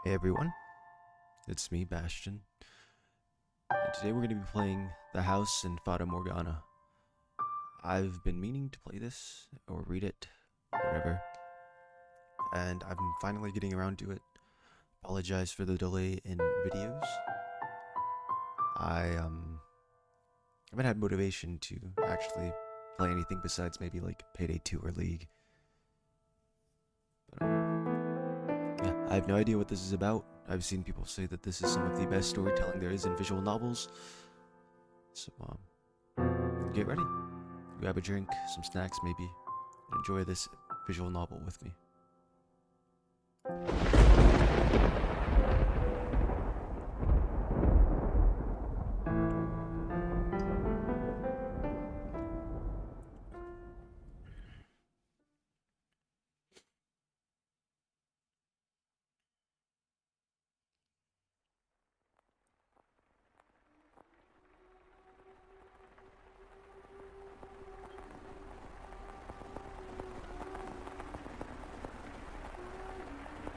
Hey everyone, it's me, Bastion, and today we're going to be playing The House in Fata Morgana. I've been meaning to play this, or read it, whatever, and I'm finally getting around to it. Apologize for the delay in videos. I haven't had motivation to actually play anything besides maybe like Payday 2 or League. But yeah, I have no idea what this is about. I've seen people say that this is some of the best storytelling there is in visual novels. So, get ready. Grab a drink, some snacks maybe, and enjoy this visual novel with me.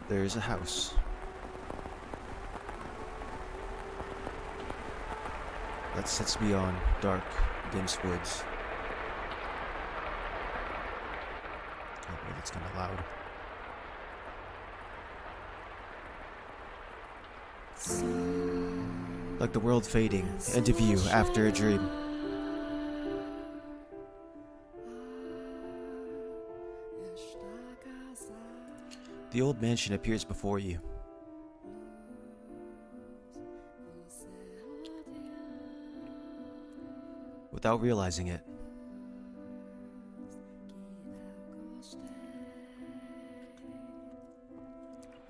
There is a house that sits beyond dark, dense woods. Oh boy, that's kind of loud. Like the world fading into view after a dream. The old mansion appears before you. Without realizing it,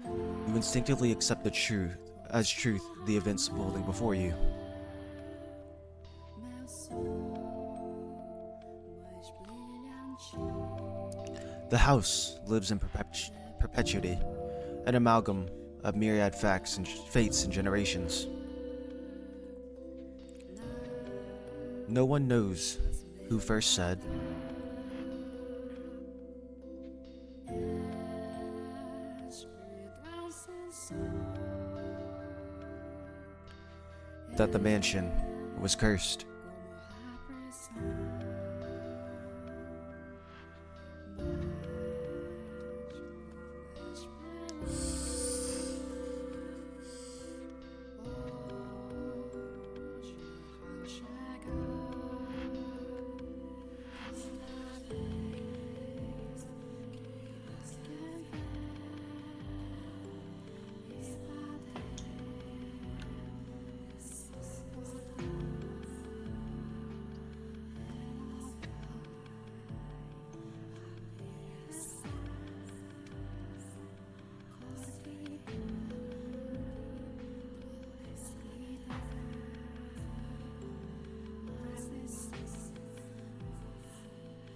you instinctively accept the truth the events unfolding before you. The house lives in perpetuity, an amalgam of myriad facts and fates and generations. No one knows who first said, that the mansion was cursed.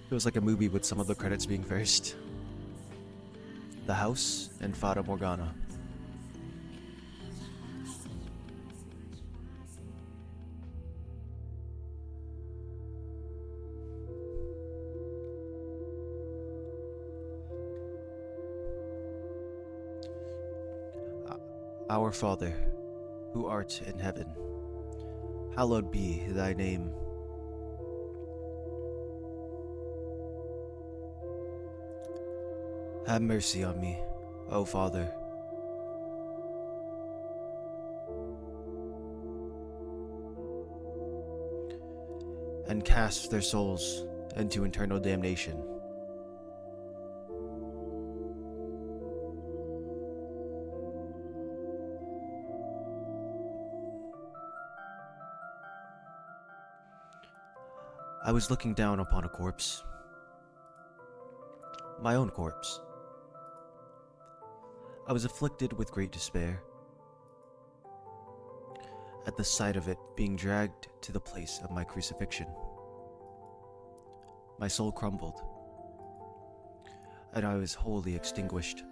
Feels like a movie with some of the credits being first. The House in Fata Morgana. Our Father, who art in heaven, hallowed be thy name. Have mercy on me, O Father. And cast their souls into eternal damnation. I was looking down upon a corpse. My own corpse. I was afflicted with great despair at the sight of it being dragged to the place of my crucifixion. My soul crumbled, and I was wholly extinguished.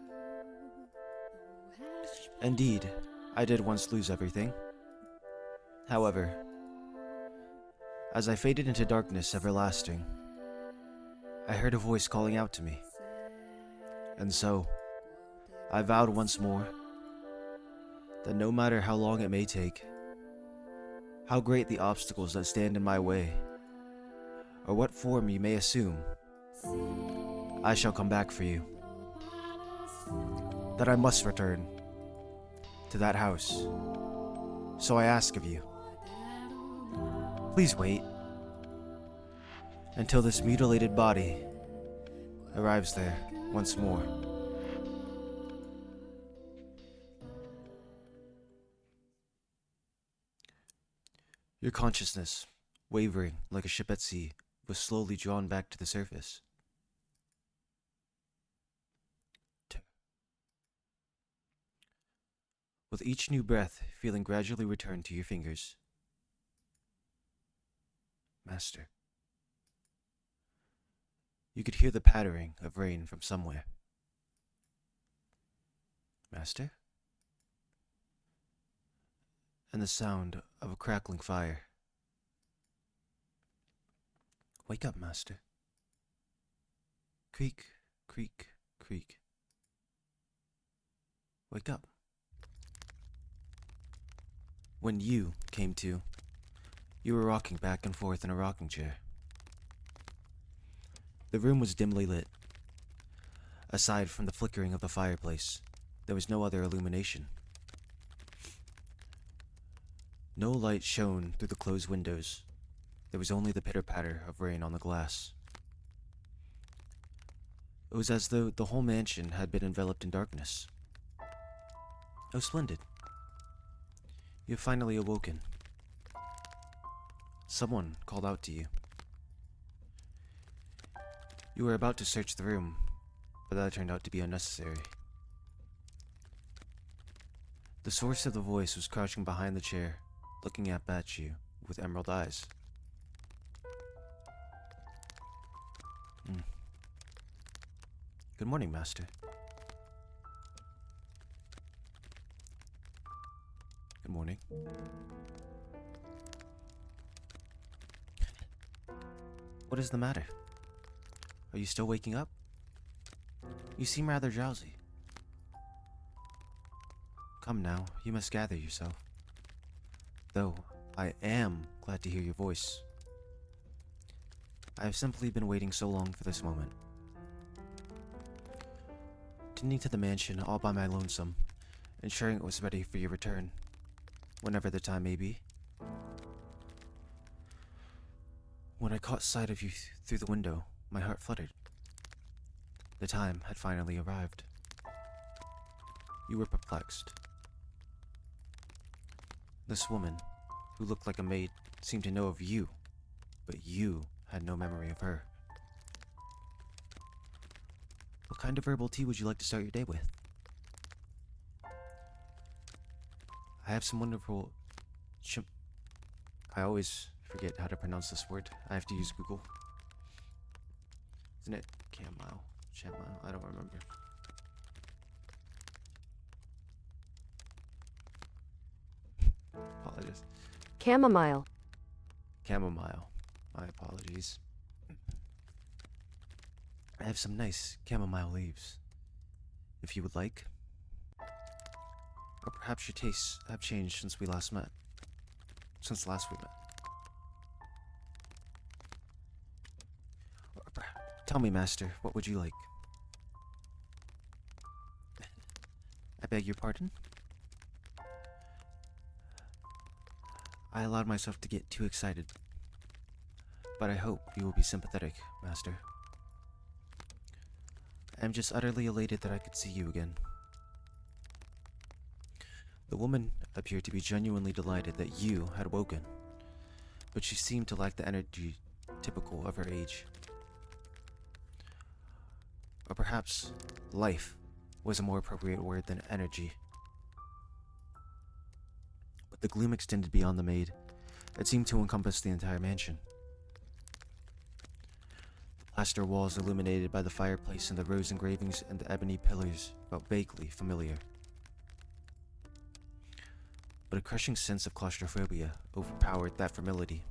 Indeed, I did once lose everything. However, as I faded into darkness everlasting, I heard a voice calling out to me, and so I vowed once more that no matter how long it may take, how great the obstacles that stand in my way, or what form you may assume, I shall come back for you. That I must return to that house. So I ask of you, please wait until this mutilated body arrives there once more. Your consciousness, wavering like a ship at sea, was slowly drawn back to the surface. With each new breath, feeling gradually return to your fingers. Master. You could hear the pattering of rain from somewhere. Master? And the sound of a crackling fire. Wake up, Master. Creak, creak, creak. Wake up. When you came to, you were rocking back and forth in a rocking chair. The room was dimly lit. Aside from the flickering of the fireplace, there was no other illumination. No light shone through the closed windows. There was only the pitter-patter of rain on the glass. It was as though the whole mansion had been enveloped in darkness. Oh, splendid. You have finally awoken. Someone called out to you. You were about to search the room, but that turned out to be unnecessary. The source of the voice was crouching behind the chair, looking up at you with emerald eyes. Good morning, Master. Good morning. What is the matter? Are you still waking up? You seem rather drowsy. Come now, you must gather yourself. Though, I am glad to hear your voice. I have simply been waiting so long for this moment. Tending to the mansion all by my lonesome, ensuring it was ready for your return, whenever the time may be. When I caught sight of you through the window, my heart fluttered. The time had finally arrived. You were perplexed. This woman, who looked like a maid, seemed to know of you, but you had no memory of her. What kind of herbal tea would you like to start your day with? I have some wonderful I always forget how to pronounce this word. I have to use Google. Isn't it chamomile? Chamomile? I don't remember. Apologies. Chamomile. Chamomile. My apologies. I have some nice chamomile leaves, if you would like. Or perhaps your tastes have changed since we last met. Since last we met. Tell me, Master, what would you like? I beg your pardon? I allowed myself to get too excited. But I hope you will be sympathetic, Master. I am just utterly elated that I could see you again. The woman appeared to be genuinely delighted that you had woken, but she seemed to lack the energy typical of her age. Or perhaps life was a more appropriate word than energy. But the gloom extended beyond the maid. It seemed to encompass the entire mansion. The plaster walls illuminated by the fireplace and the rose engravings and the ebony pillars felt vaguely familiar. But a crushing sense of claustrophobia overpowered that familiarity.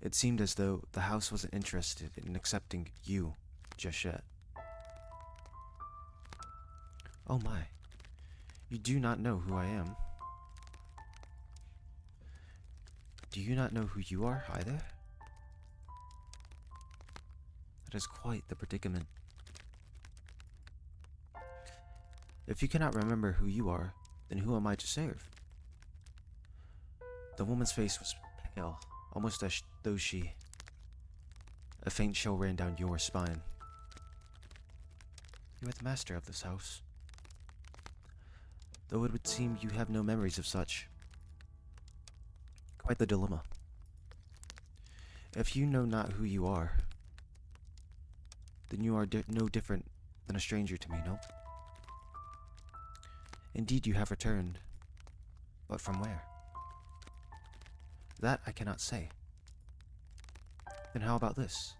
It seemed as though the house wasn't interested in accepting you just yet. Oh my, You do not know who I am. Do you not know who you are either? That is quite the predicament. If you cannot remember who you are, then who am I to serve? The woman's face was pale, almost as though she... A faint chill ran down your spine. You are the master of this house. Though it would seem you have no memories of such. Quite the dilemma. If you know not who you are, then you are no different than a stranger to me, no? Indeed, you have returned. But from where? That I cannot say. Then how about this?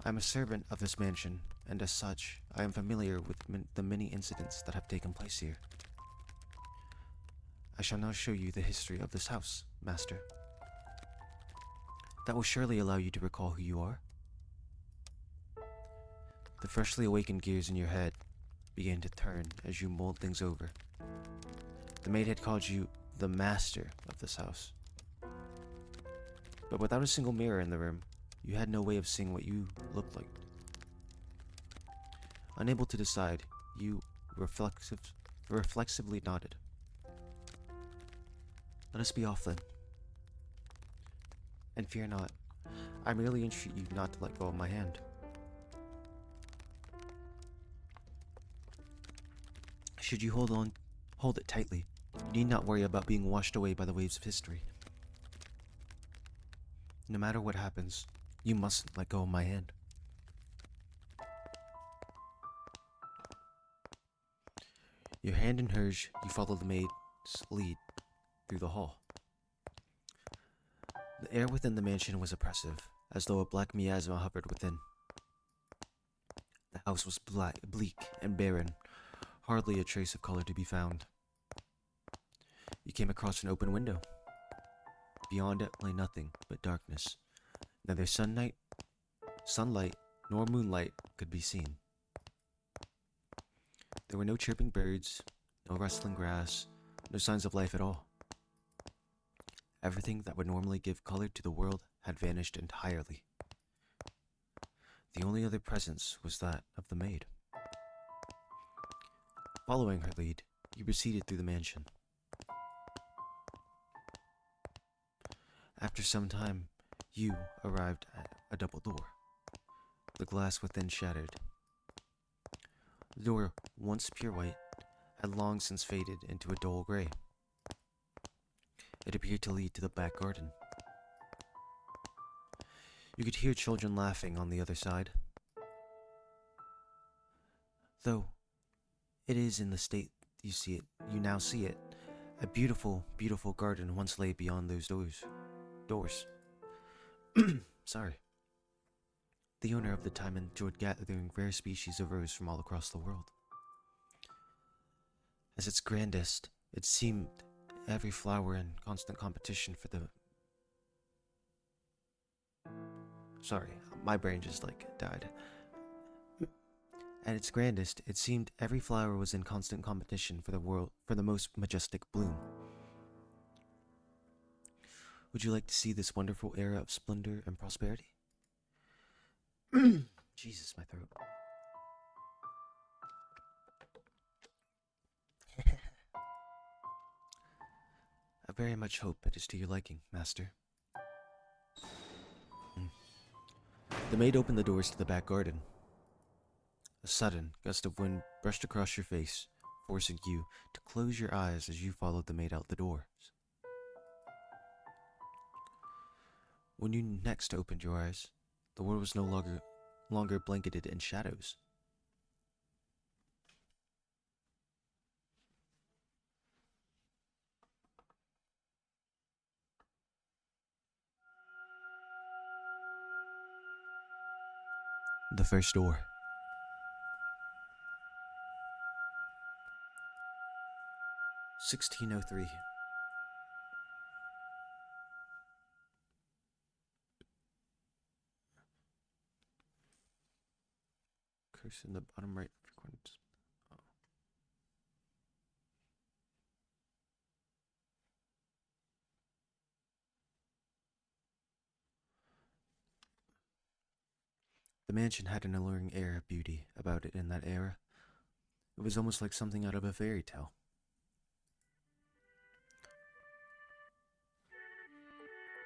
I am a servant of this mansion, and as such, I am familiar with the many incidents that have taken place here. I shall now show you the history of this house, master. That will surely allow you to recall who you are. The freshly awakened gears in your head began to turn as you mulled things over. The maid had called you the master of this house. But without a single mirror in the room, you had no way of seeing what you looked like. Unable to decide, you reflexively nodded. Let us be off then. And fear not, I merely entreat you not to let go of my hand. Should you hold it tightly, you need not worry about being washed away by the waves of history. No matter what happens, you mustn't let go of my hand. Your hand in hers, you follow the maid's lead through the hall. The air within the mansion was oppressive, as though a black miasma hovered within. The house was bleak and barren, hardly a trace of color to be found. You came across an open window. Beyond it lay nothing but darkness. Neither sunlight, nor moonlight could be seen. There were no chirping birds, no rustling grass, no signs of life at all. Everything that would normally give color to the world had vanished entirely. The only other presence was that of the maid. Following her lead, you proceeded through the mansion. After some time, you arrived at a double door. The glass within shattered. The door, once pure white, had long since faded into a dull gray. It appeared to lead to the back garden. You could hear children laughing on the other side. Though it is in the state you now see it, a beautiful, beautiful garden once lay beyond those doors. Sorry. The owner of the time enjoyed gathering rare species of rose from all across the world. As its grandest, it seemed every flower in constant competition for the... Sorry, my brain just died. At its grandest, it seemed every flower was in constant competition for the most majestic bloom. Would you like to see this wonderful era of splendor and prosperity? Jesus, my throat. I very much hope it is to your liking, master. The maid opened the doors to the back garden. A sudden gust of wind brushed across your face, forcing you to close your eyes as you followed the maid out the doors. When you next opened your eyes, the world was no longer blanketed in shadows. The first door. (1603). Cursor in the bottom right corner. The mansion had an alluring air of beauty about it in that era. It was almost like something out of a fairy tale.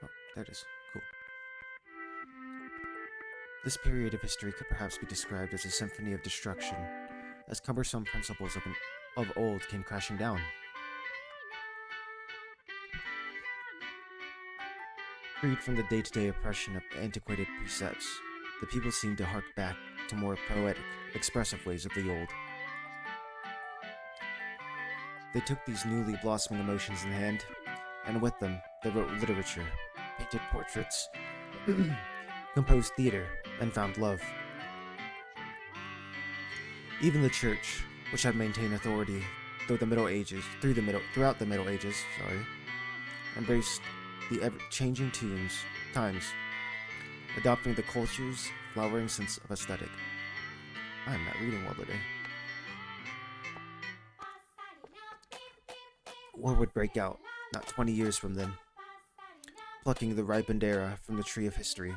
Oh, there it is. Cool. This period of history could perhaps be described as a symphony of destruction, as cumbersome principles of old came crashing down. Freed from the day-to-day oppression of antiquated precepts, the people seemed to hark back to more poetic, expressive ways of the old. They took these newly blossoming emotions in hand, and with them, they wrote literature, painted portraits, composed theater, and found love. Even the church, which had maintained authority throughout the Middle Ages, embraced the ever-changing times, adopting the culture's flowering sense of aesthetic. I am not reading well today. War would break out, not 20 years from then, plucking the ripened era from the tree of history.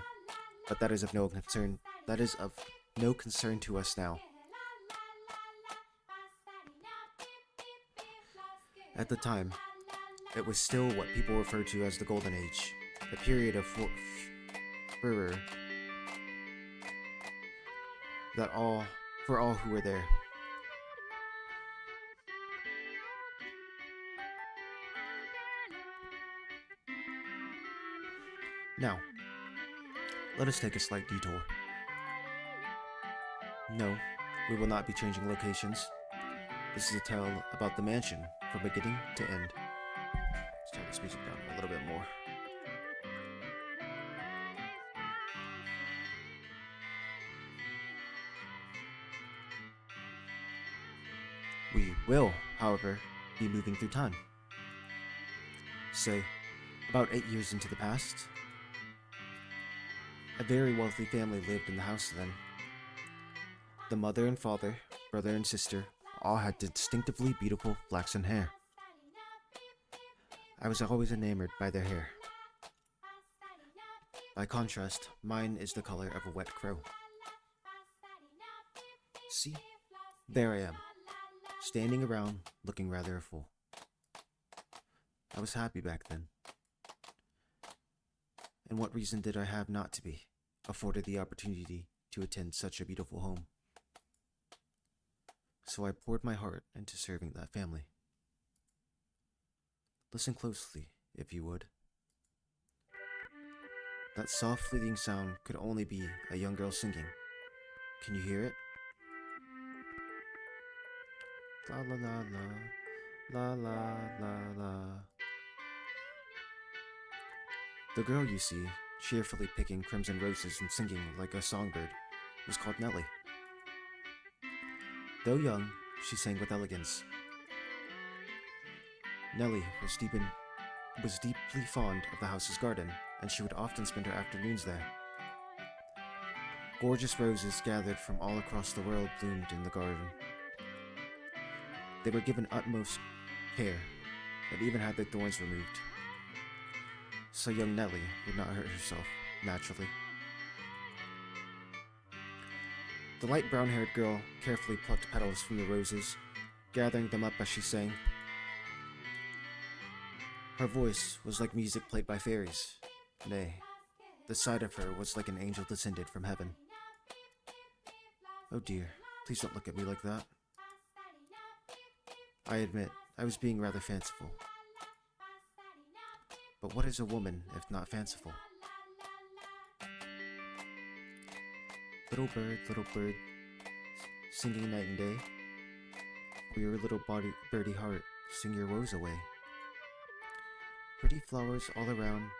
But that is of no concern. That is of no concern to us now. At the time, it was still what people referred to as the Golden Age, a period of furor for all who were there. Now, let us take a slight detour. No, we will not be changing locations. This is a tale about the mansion from beginning to end. Let's turn this music down a little bit more. We will, however, be moving through time. Say, about 8 years into the past, a very wealthy family lived in the house then. The mother and father, brother and sister, all had distinctively beautiful flaxen hair. I was always enamored by their hair. By contrast, mine is the color of a wet crow. See, there I am, standing around looking rather a fool. I was happy back then. And what reason did I have not to be, afforded the opportunity to attend such a beautiful home? So I poured my heart into serving that family. Listen closely, if you would. That soft fleeting sound could only be a young girl singing. Can you hear it? La la la la, la la la la. The girl you see, cheerfully picking crimson roses and singing like a songbird, was called Nellie. Though young, she sang with elegance. Nellie was deeply fond of the house's garden, and she would often spend her afternoons there. Gorgeous roses gathered from all across the world bloomed in the garden. They were given utmost care, and even had their thorns removed, so young Nellie would not hurt herself naturally. The light brown-haired girl carefully plucked petals from the roses, gathering them up as she sang. Her voice was like music played by fairies. Nay, the sight of her was like an angel descended from heaven. Oh dear, please don't look at me like that. I admit, I was being rather fanciful. But what is a woman if not fanciful? Little bird, singing night and day, for your little birdie heart, sing your woes away. Pretty flowers all around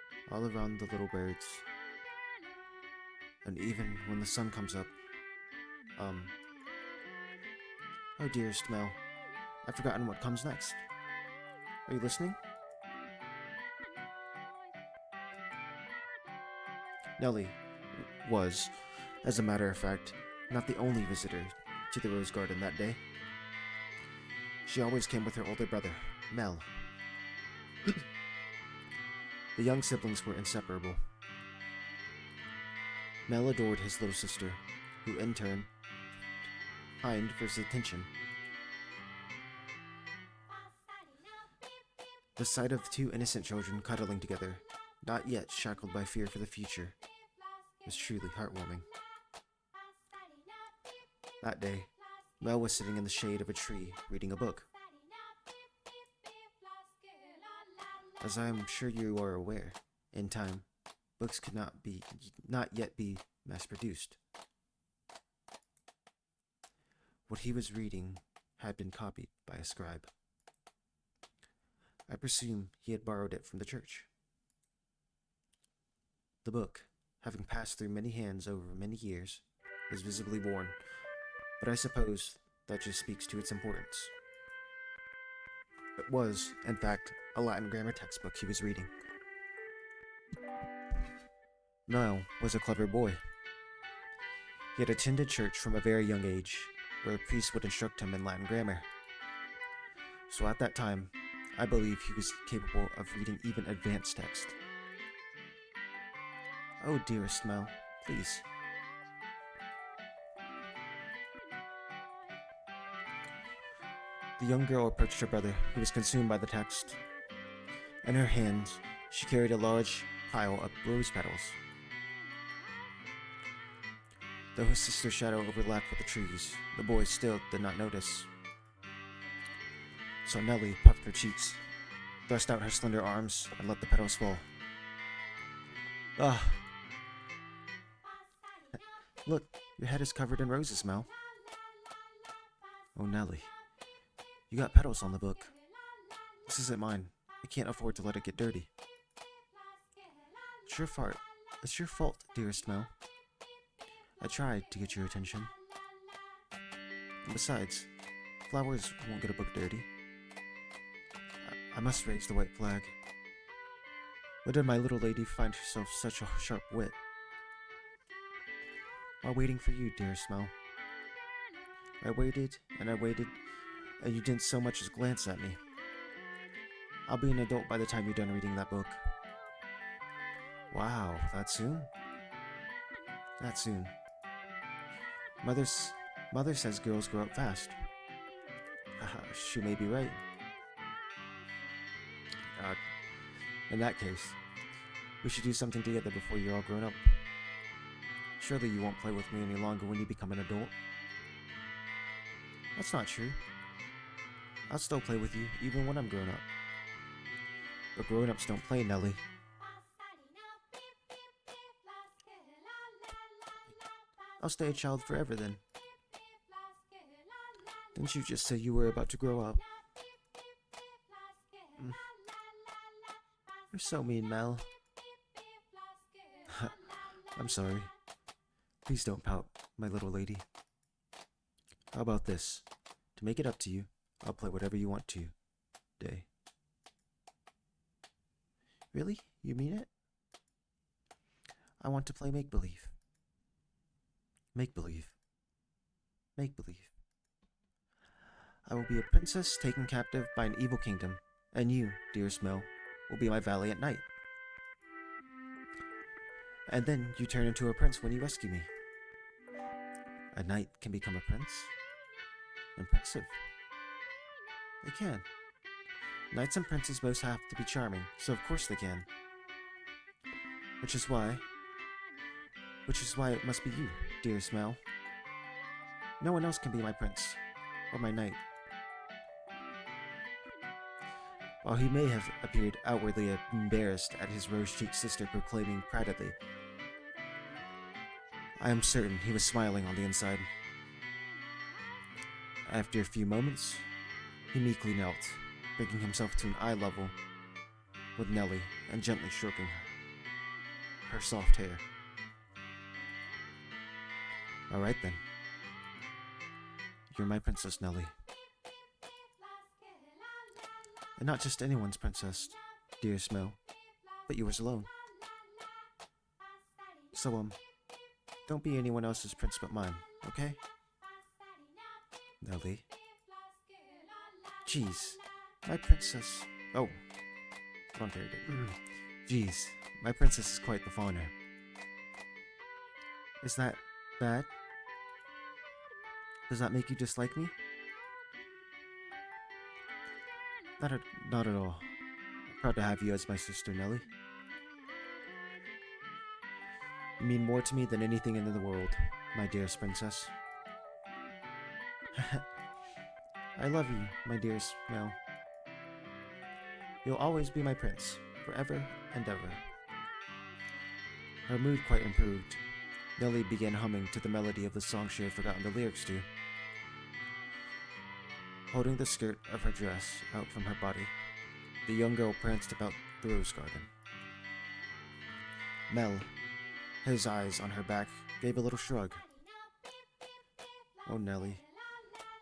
the little birds. And even when the sun comes up, oh dearest Mel, I've forgotten what comes next. Are you listening? Nellie was, as a matter of fact, not the only visitor to the rose garden that day. She always came with her older brother, Mel. The young siblings were inseparable. Mel adored his little sister, who in turn pined for his attention. The sight of two innocent children cuddling together, not yet shackled by fear for the future, was truly heartwarming. That day, Mel was sitting in the shade of a tree reading a book. As I am sure you are aware, in time, books could not yet be mass-produced. What he was reading had been copied by a scribe. I presume he had borrowed it from the church. The book, having passed through many hands over many years, is visibly worn, but I suppose that just speaks to its importance. It was, in fact, a Latin grammar textbook he was reading. Niall was a clever boy. He had attended church from a very young age, where a priest would instruct him in Latin grammar. So at that time, I believe he was capable of reading even advanced text. Oh, dearest Mel, please. The young girl approached her brother, who was consumed by the text. In her hands, she carried a large pile of rose petals. Though his sister's shadow overlapped with the trees, the boy still did not notice. So Nellie puffed her cheeks, thrust out her slender arms, and let the petals fall. Ah! Look, your head is covered in roses, Mel. Oh, Nellie, you got petals on the book. This isn't mine. I can't afford to let it get dirty. It's your fault, dearest Mel. I tried to get your attention. And besides, flowers won't get a book dirty. I must raise the white flag. Where did my little lady find herself such a sharp wit? While waiting for you, dearest Mel. I waited, and you didn't so much as glance at me. I'll be an adult by the time you're done reading that book. Wow, that soon? That soon. Mother says girls grow up fast. She may be right. In that case, we should do something together before you're all grown up. Surely you won't play with me any longer when you become an adult. That's not true. I'll still play with you even when I'm grown up. But grown-ups don't play, Nellie. I'll stay a child forever then. Didn't you just say you were about to grow up? You're so mean, Mel. I'm sorry. Please don't pout, my little lady. How about this? To make it up to you, I'll play whatever you want to. Day. Really? You mean it? I want to play make-believe. Make-believe. Make-believe. I will be a princess taken captive by an evil kingdom, and you, dearest Mel, will be my valet at night. And then you turn into a prince when you rescue me. A knight can become a prince? Impressive. They can. Knights and princes both have to be charming, so of course they can. Which is why it must be you, dearest Mel. No one else can be my prince, or my knight. While he may have appeared outwardly embarrassed at his rose-cheeked sister proclaiming proudly, I am certain he was smiling on the inside. After a few moments, he meekly knelt, bringing himself to an eye level with Nellie and gently stroking her soft hair. All right then. You're my princess, Nellie. And not just anyone's princess, dearest Mel, but yours alone. So, don't be anyone else's prince but mine, okay? Nellie. Jeez, my princess... Oh, wrong character. Jeez, my princess is quite the fawner. Is that bad? Does that make you dislike me? Not at, not at all. I'm proud to have you as my sister, Nellie. You mean more to me than anything in the world, my dearest princess. I love you, my dearest Mel. You'll always be my prince, forever and ever. Her mood quite improved. Nellie began humming to the melody of the song she had forgotten the lyrics to. Holding the skirt of her dress out from her body, the young girl pranced about the rose garden. Mel, his eyes on her back, gave a little shrug. Oh, Nellie,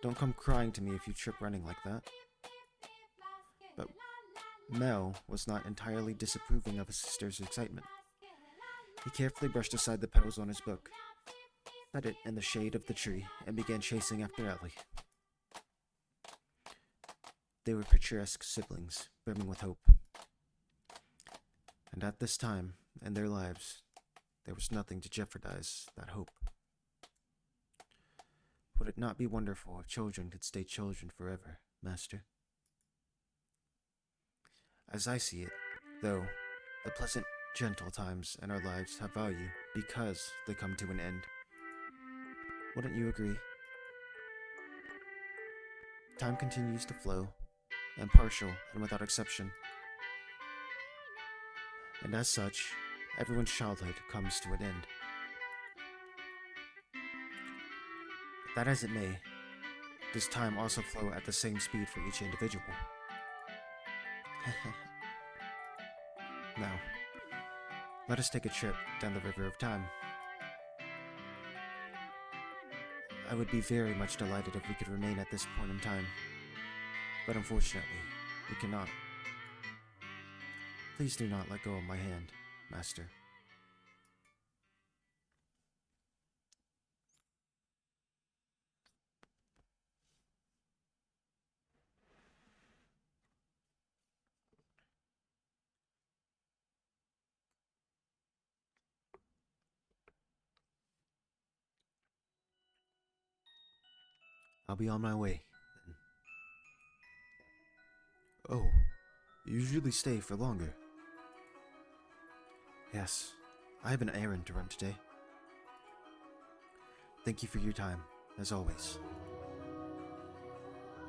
don't come crying to me if you trip running like that. But Mel was not entirely disapproving of his sister's excitement. He carefully brushed aside the petals on his book, set it in the shade of the tree, and began chasing after Ellie. They were picturesque siblings, brimming with hope. And at this time in their lives, there was nothing to jeopardize that hope. Would it not be wonderful if children could stay children forever, Master? As I see it, though, the pleasant, gentle times in our lives have value because they come to an end. Wouldn't you agree? Time continues to flow, impartial and without exception. And as such, everyone's childhood comes to an end. That as it may, does time also flow at the same speed for each individual? Now, let us take a trip down the river of time. I would be very much delighted if we could remain at this point in time, but unfortunately, we cannot. Please do not let go of my hand, Master. I'll be on my way, then. Oh, you usually stay for longer. Yes, I have an errand to run today. Thank you for your time, as always.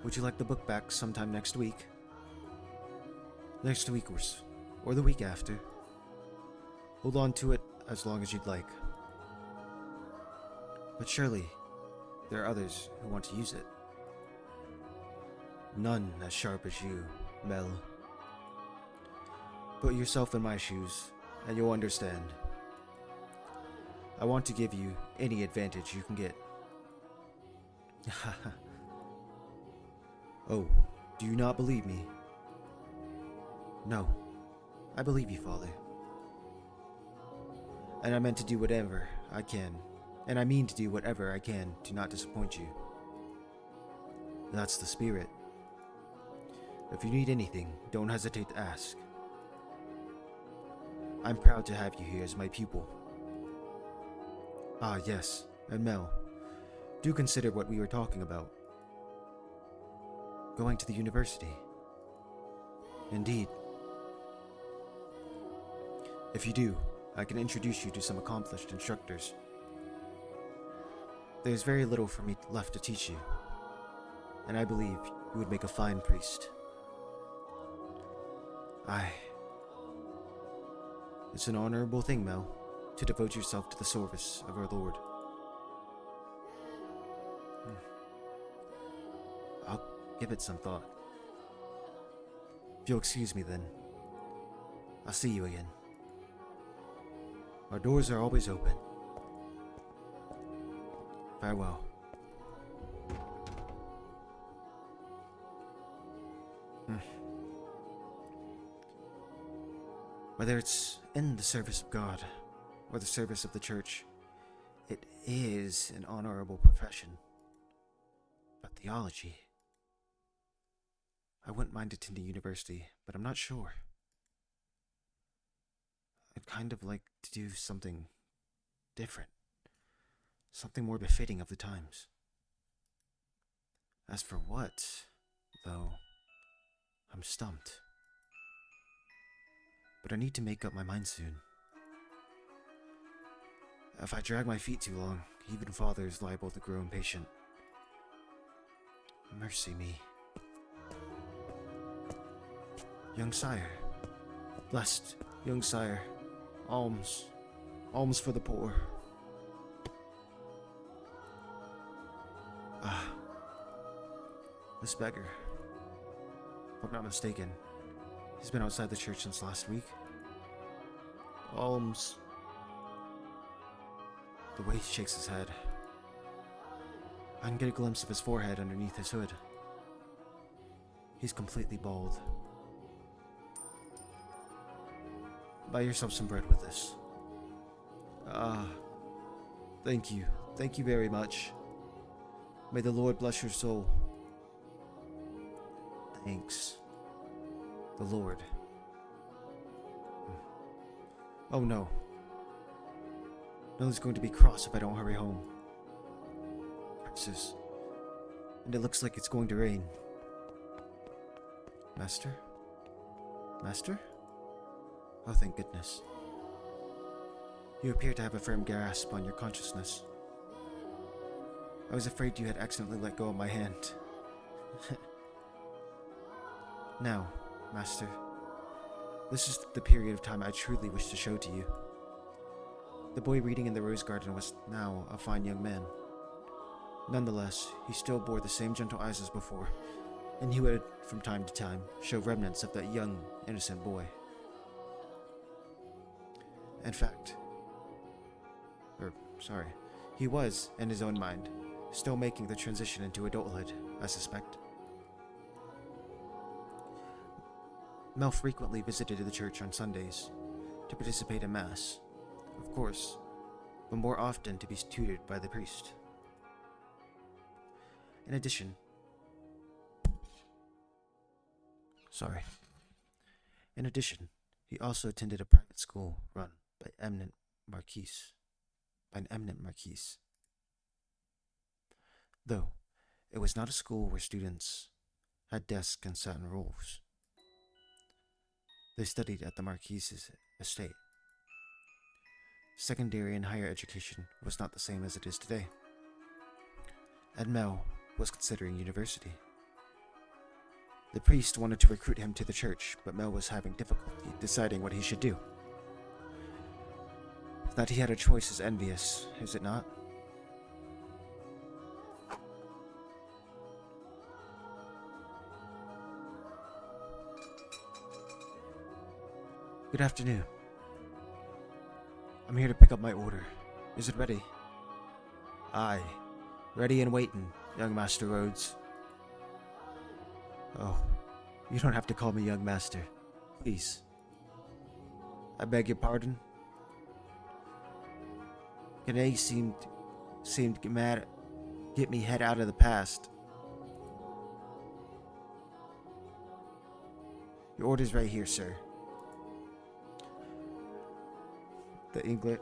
Would you like the book back sometime next week? Next week or the week after. Hold on to it as long as you'd like. But surely, there are others who want to use it. None as sharp as you, Mel. Put yourself in my shoes, and you'll understand. I want to give you any advantage you can get. Oh, do you not believe me? No, I believe you, Father. And I meant to do whatever I can, and I mean to do whatever I can to not disappoint you. That's the spirit. If you need anything, don't hesitate to ask. I'm proud to have you here as my pupil. Ah, yes, and Mel, do consider what we were talking about. Going to the university. Indeed. If you do, I can introduce you to some accomplished instructors. There's very little for me left to teach you, and I believe you would make a fine priest. Aye. It's an honorable thing, Mel, to devote yourself to the service of our Lord. I'll give it some thought. If you'll excuse me then, I'll see you again. Our doors are always open. Farewell. Whether it's in the service of God or the service of the church, it is an honorable profession. But theology... I wouldn't mind attending university, but I'm not sure. I'd kind of like to do something different. Something more befitting of the times. As for what, though, I'm stumped. But I need to make up my mind soon. If I drag my feet too long, even Father is liable to grow impatient. Mercy me. Young sire, blessed young sire, alms, alms for the poor. Ah, this beggar, if I'm not mistaken, he's been outside the church since last week. Alms. The way he shakes his head, I can get a glimpse of his forehead underneath his hood. He's completely bald. Buy yourself some bread with this. Ah, thank you. Thank you very much. May the Lord bless your soul. Thanks. The Lord. Oh no. Nothing's going to be cross if I don't hurry home. Curses. And it looks like it's going to rain. Master? Master? Oh, thank goodness. You appear to have a firm grasp on your consciousness. I was afraid you had accidentally let go of my hand. Now, Master, this is the period of time I truly wish to show to you. The boy reading in the rose garden was now a fine young man. Nonetheless, he still bore the same gentle eyes as before, and he would, from time to time, show remnants of that young, innocent boy. In fact, he was, in his own mind, still making the transition into adulthood, I suspect. Mel frequently visited the church on Sundays to participate in Mass, of course, but more often to be tutored by the priest. In addition, he also attended a private school run by an eminent marquise. Though it was not a school where students had desks and sat in rows. They studied at the marquise's estate. Secondary and higher education was not the same as it is today, and Mel was considering university. The priest wanted to recruit him to the church, but Mel was having difficulty deciding what he should do. That he had a choice is envious, is it not? Good afternoon. I'm here to pick up my order. Is it ready? Aye. Ready and waiting, young Master Rhodes. Oh, you don't have to call me young master. Please. I beg your pardon? G'day seemed to get me head out of the past. Your order's right here, sir. The English...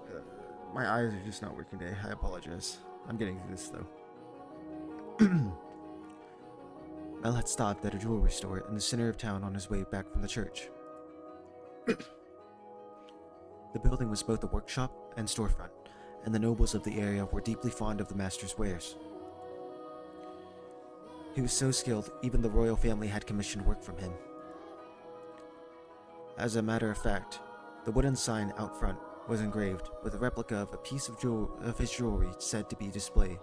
my eyes are just not working today. I apologize. I'm getting through this, though. Mel had stopped at a jewelry store in the center of town on his way back from the church. The building was both a workshop and storefront, and the nobles of the area were deeply fond of the master's wares. He was so skilled, even the royal family had commissioned work from him. As a matter of fact, the wooden sign out front was engraved with a replica of a piece of his jewelry said to be displayed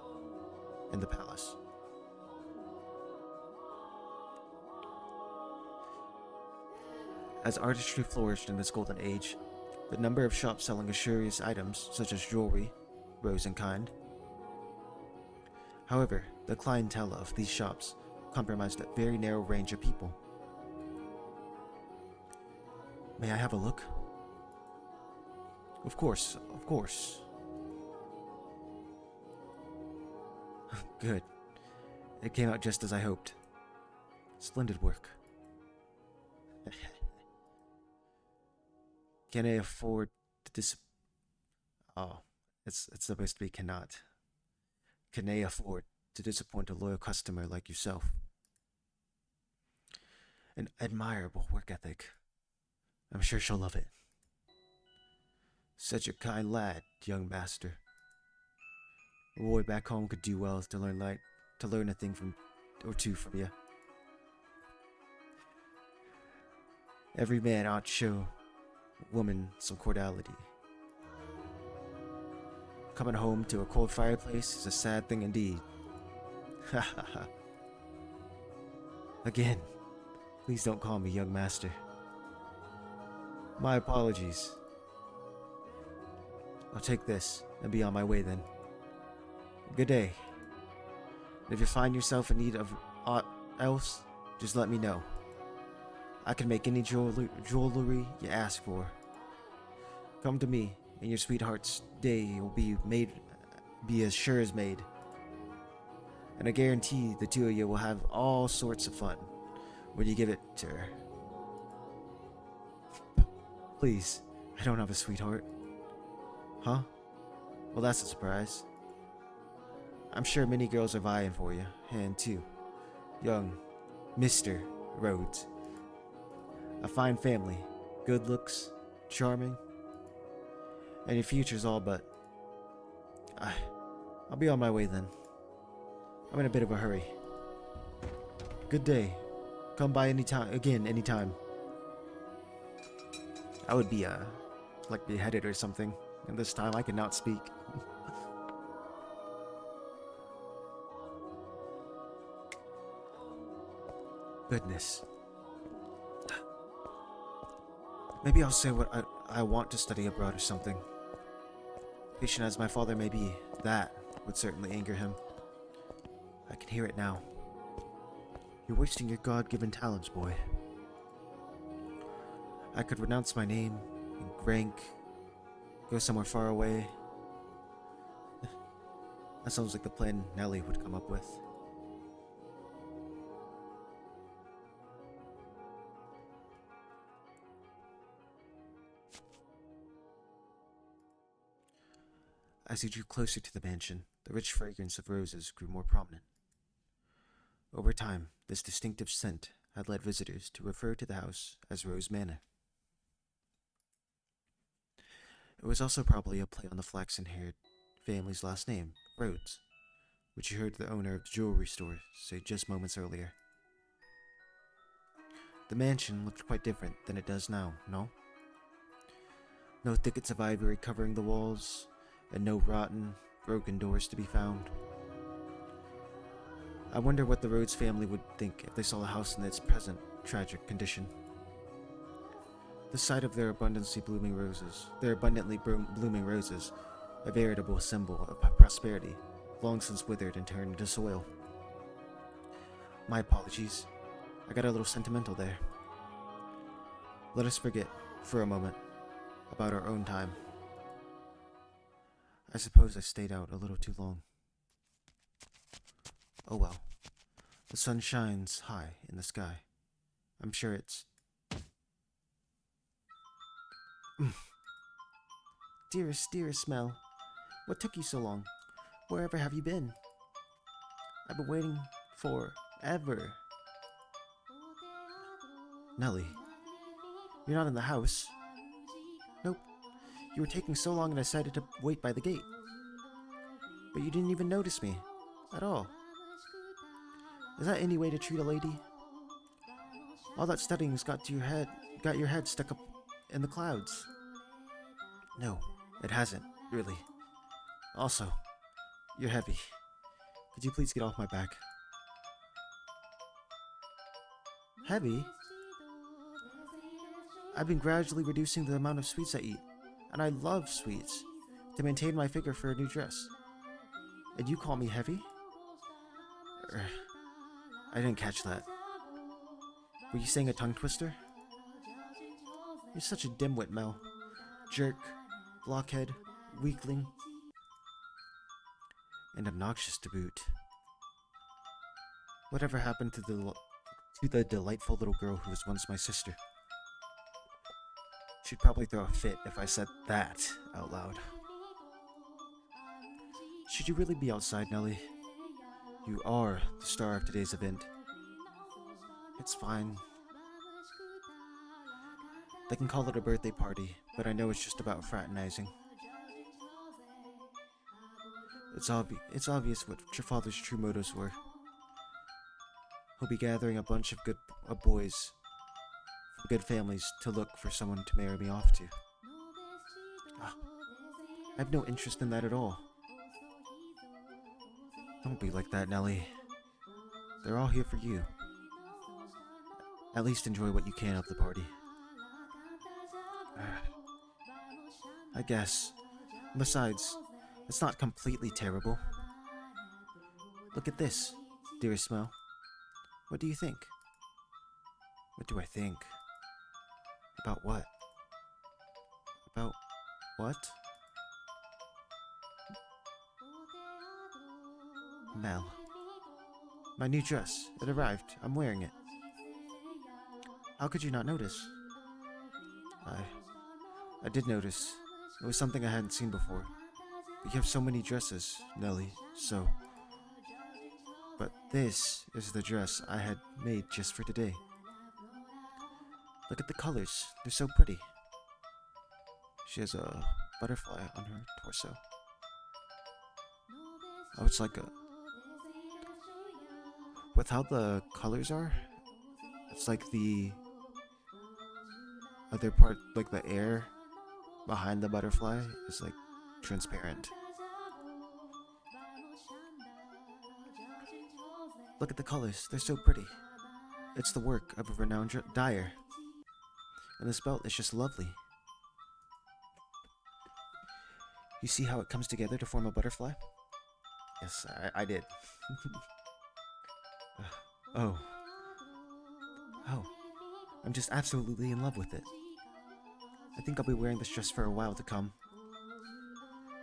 in the palace. As artistry flourished in this golden age, the number of shops selling luxurious items such as jewelry rose in kind. However, the clientele of these shops comprised a very narrow range of people. May I have a look? Of course, of course. Good. It came out just as I hoped. Splendid work. Can I afford to Oh, it's supposed to be cannot. Can I afford to disappoint a loyal customer like yourself. An admirable work ethic. I'm sure she'll love it. Such a kind lad, young master. A boy back home could do well to learn a thing from or two from you. Every man ought to show woman some cordiality. Coming home to a cold fireplace is a sad thing indeed. Ha ha ha. Again, please don't call me young master. My apologies. I'll take this and be on my way then. Good day. And if you find yourself in need of aught else, just let me know. I can make any jewelry you ask for. Come to me, and your sweetheart's day will be as sure as made. And I guarantee the two of you will have all sorts of fun when you give it to her. Please, I don't have a sweetheart. Huh? Well, that's a surprise. I'm sure many girls are vying for you, and too. Young Mr. Rhodes. A fine family, good looks, charming, and your future's all but. I'll be on my way then. I'm in a bit of a hurry. Good day. Come by anytime. I would be, like beheaded or something, and this time I cannot speak. Goodness. Maybe I'll say what I want to study abroad or something. Patient as my father may be, that would certainly anger him. I can hear it now. You're wasting your God-given talents, boy. I could renounce my name and rank, go somewhere far away. That sounds like the plan Nellie would come up with. As he drew closer to the mansion, the rich fragrance of roses grew more prominent. Over time, this distinctive scent had led visitors to refer to the house as Rose Manor. It was also probably a play on the flaxen-haired family's last name, Rhodes, which you heard the owner of the jewelry store say just moments earlier. The mansion looked quite different than it does now, no? No thickets of ivory covering the walls, and no rotten, broken doors to be found. I wonder what the Rhodes family would think if they saw the house in its present tragic condition. The sight of their abundantly blooming roses, a veritable symbol of prosperity, long since withered and turned into soil. My apologies. I got a little sentimental there. Let us forget, for a moment, about our own time. I suppose I stayed out a little too long. Oh well. The sun shines high in the sky. I'm sure it's... Dearest Mel, what took you so long? Wherever have you been? I've been waiting forever. Nellie, you're not in the house. Nope. You were taking so long and I decided to wait by the gate. But you didn't even notice me. At all. Is that any way to treat a lady? All that studying's got your head stuck up in the clouds. No, it hasn't, really. Also, you're heavy. Could you please get off my back? Heavy? I've been gradually reducing the amount of sweets I eat, and I love sweets, to maintain my figure for a new dress. And you call me heavy? I didn't catch that. Were you saying a tongue twister? You're such a dimwit, Mel. Jerk, blockhead, weakling, and obnoxious to boot. Whatever happened to the delightful little girl who was once my sister? She'd probably throw a fit if I said that out loud. Should you really be outside, Nellie? You are the star of today's event. It's fine. They can call it a birthday party, but I know it's just about fraternizing. It's obvious what your father's true motives were. He'll be gathering a bunch of good boys from good families to look for someone to marry me off to. Ah, I have no interest in that at all. Don't be like that, Nellie. They're all here for you. At least enjoy what you can of the party. I guess. Besides, it's not completely terrible. Look at this, dearest Mel. What do you think? What do I think? About what? About what? Mel. My new dress. It arrived. I'm wearing it. How could you not notice? I... I did notice. It was something I hadn't seen before. But you have so many dresses, Nellie, so... But this is the dress I had made just for today. Look at the colors. They're so pretty. She has a butterfly on her torso. Oh, it's like a... With how the colors are, it's like the other part, like the air behind the butterfly is like transparent. Look at the colors, they're so pretty. It's the work of a renowned dyer. And this belt is just lovely. You see how it comes together to form a butterfly? Yes, I did. Oh. Oh. I'm just absolutely in love with it. I think I'll be wearing this dress for a while to come.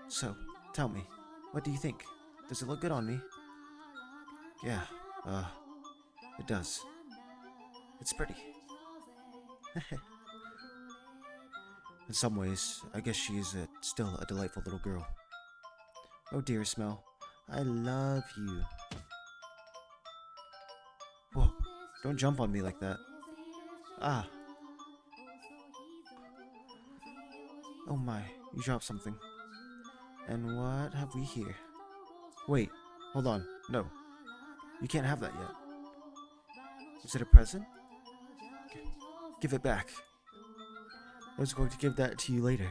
So, tell me, what do you think? Does it look good on me? Yeah, it does. It's pretty. In some ways, I guess she is still a delightful little girl. Oh, dearest Mel, I love you. Whoa, don't jump on me like that. Ah. Oh my, you dropped something. And what have we here? Wait, hold on. No, you can't have that yet. Is it a present? Give it back. I was going to give that to you later.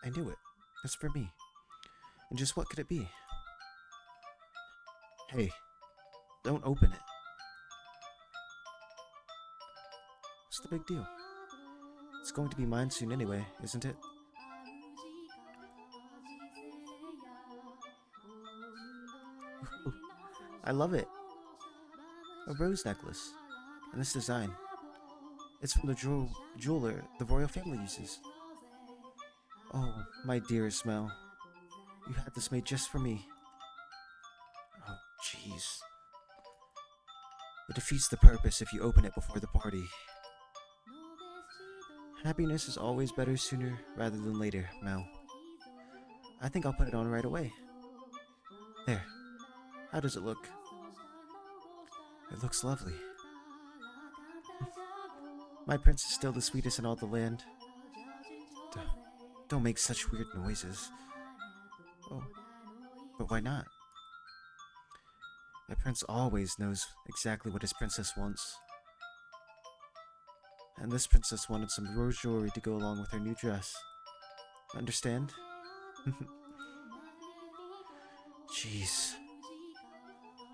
I knew it. It's for me. And just what could it be? Hey, don't open it. What's the big deal? It's going to be mine soon anyway, isn't it? Ooh, I love it. A rose necklace. And this design. It's from the jeweler the royal family uses. Oh, my dearest Mel. You had this made just for me. Oh, jeez. It defeats the purpose if you open it before the party. Happiness is always better sooner rather than later, Mel. I think I'll put it on right away. There. How does it look? It looks lovely. My prince is still the sweetest in all the land. Don't make such weird noises. Oh, but why not? My prince always knows exactly what his princess wants. And this princess wanted some rose jewelry to go along with her new dress. Understand? Jeez.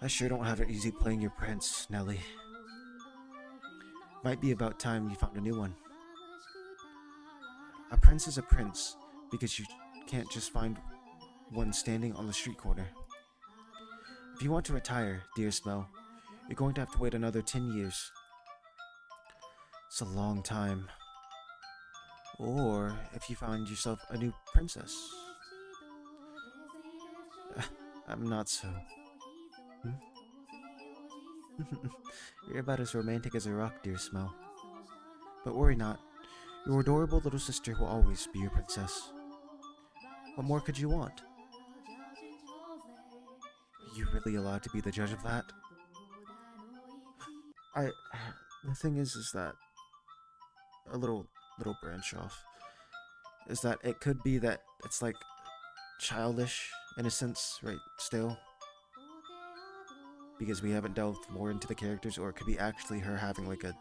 I sure don't have it easy playing your prince, Nellie. Might be about time you found a new one. A prince is a prince because you can't just find one standing on the street corner. If you want to retire, dearest Mel, you're going to have to wait another 10 years. It's a long time. Or if you find yourself a new princess. I'm not so. You're about as romantic as a rock, dearest Mel. But worry not. Your adorable little sister will always be your princess. What more could you want? you really allowed to be the judge of that? I. The thing is that a little branch off is that it could be that it's like childish in a sense, right? Still, because we haven't delved more into the characters, or it could be actually her having like a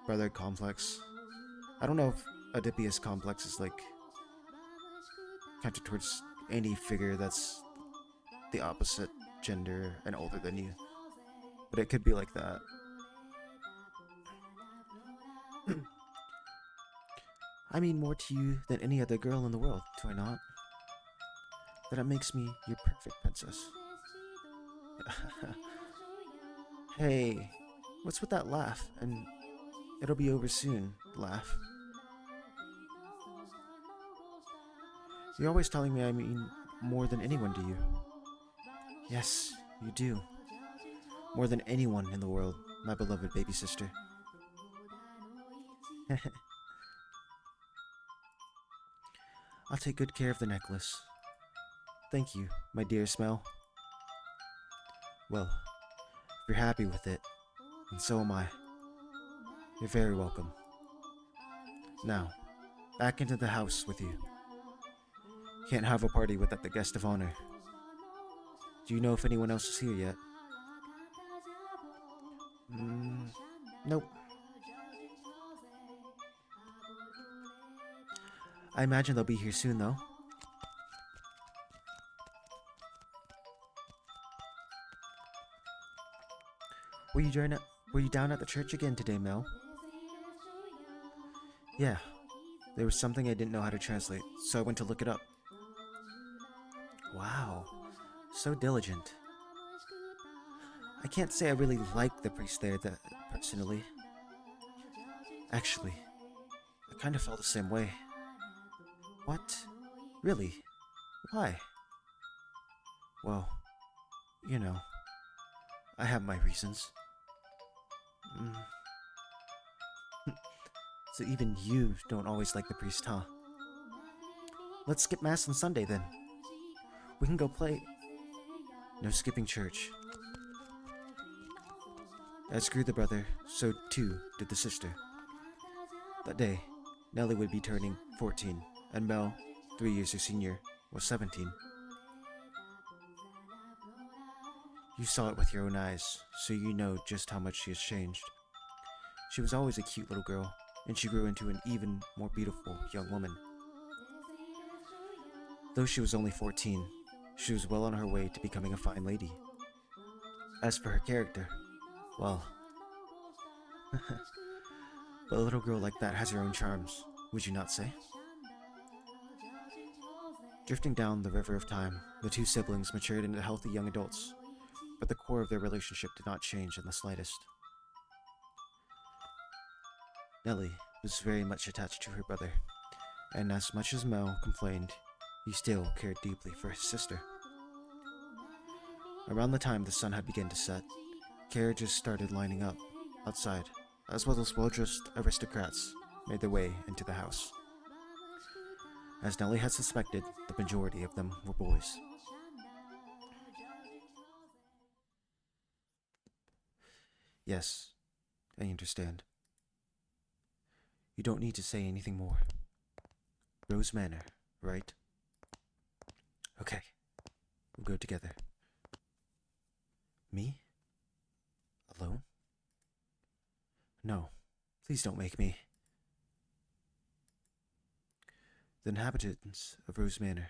brother complex. I don't know if Oedipus complex is like counted towards any figure that's the opposite gender and older than you, but it could be like that. I mean more to you than any other girl in the world, do I not? That makes me your perfect princess. Hey, what's with that laugh? And it'll be over soon, laugh. You're always telling me I mean more than anyone, do you? Yes, you do. More than anyone in the world, my beloved baby sister. I'll take good care of the necklace. Thank you, my dear Smell. Well, if you're happy with it, and so am I. You're very welcome. Now, back into the house with you. Can't have a party without the guest of honor. Do you know if anyone else is here yet? Mm, nope. I imagine they'll be here soon, though. Were you down at, were you down at the church again today, Mel? Yeah. There was something I didn't know how to translate, so I went to look it up. Wow. So diligent. I can't say I really like the priest there, personally. Actually, I kind of felt the same way. What? Really? Why? Well, you know, I have my reasons. Mm. So even you don't always like the priest, huh? Let's skip Mass on Sunday then. We can go play. No skipping church. As grew the brother, so too did the sister. That day, Nellie would be turning 14, and Mel, 3 years her senior, was 17. You saw it with your own eyes, so you know just how much she has changed. She was always a cute little girl, and she grew into an even more beautiful young woman. Though she was only 14, she was well on her way to becoming a fine lady. As for her character, well, but a little girl like that has her own charms, would you not say? Drifting down the river of time, the two siblings matured into healthy young adults, but the core of their relationship did not change in the slightest. Nellie was very much attached to her brother, and as much as Mel complained, he still cared deeply for his sister. Around the time the sun had begun to set, carriages started lining up outside, as well as well-dressed aristocrats made their way into the house. As Nellie had suspected, the majority of them were boys. Yes, I understand. You don't need to say anything more. Rose Manor, right? Okay, we'll go together. Me? Alone? No, please don't make me. The inhabitants of Rose Manor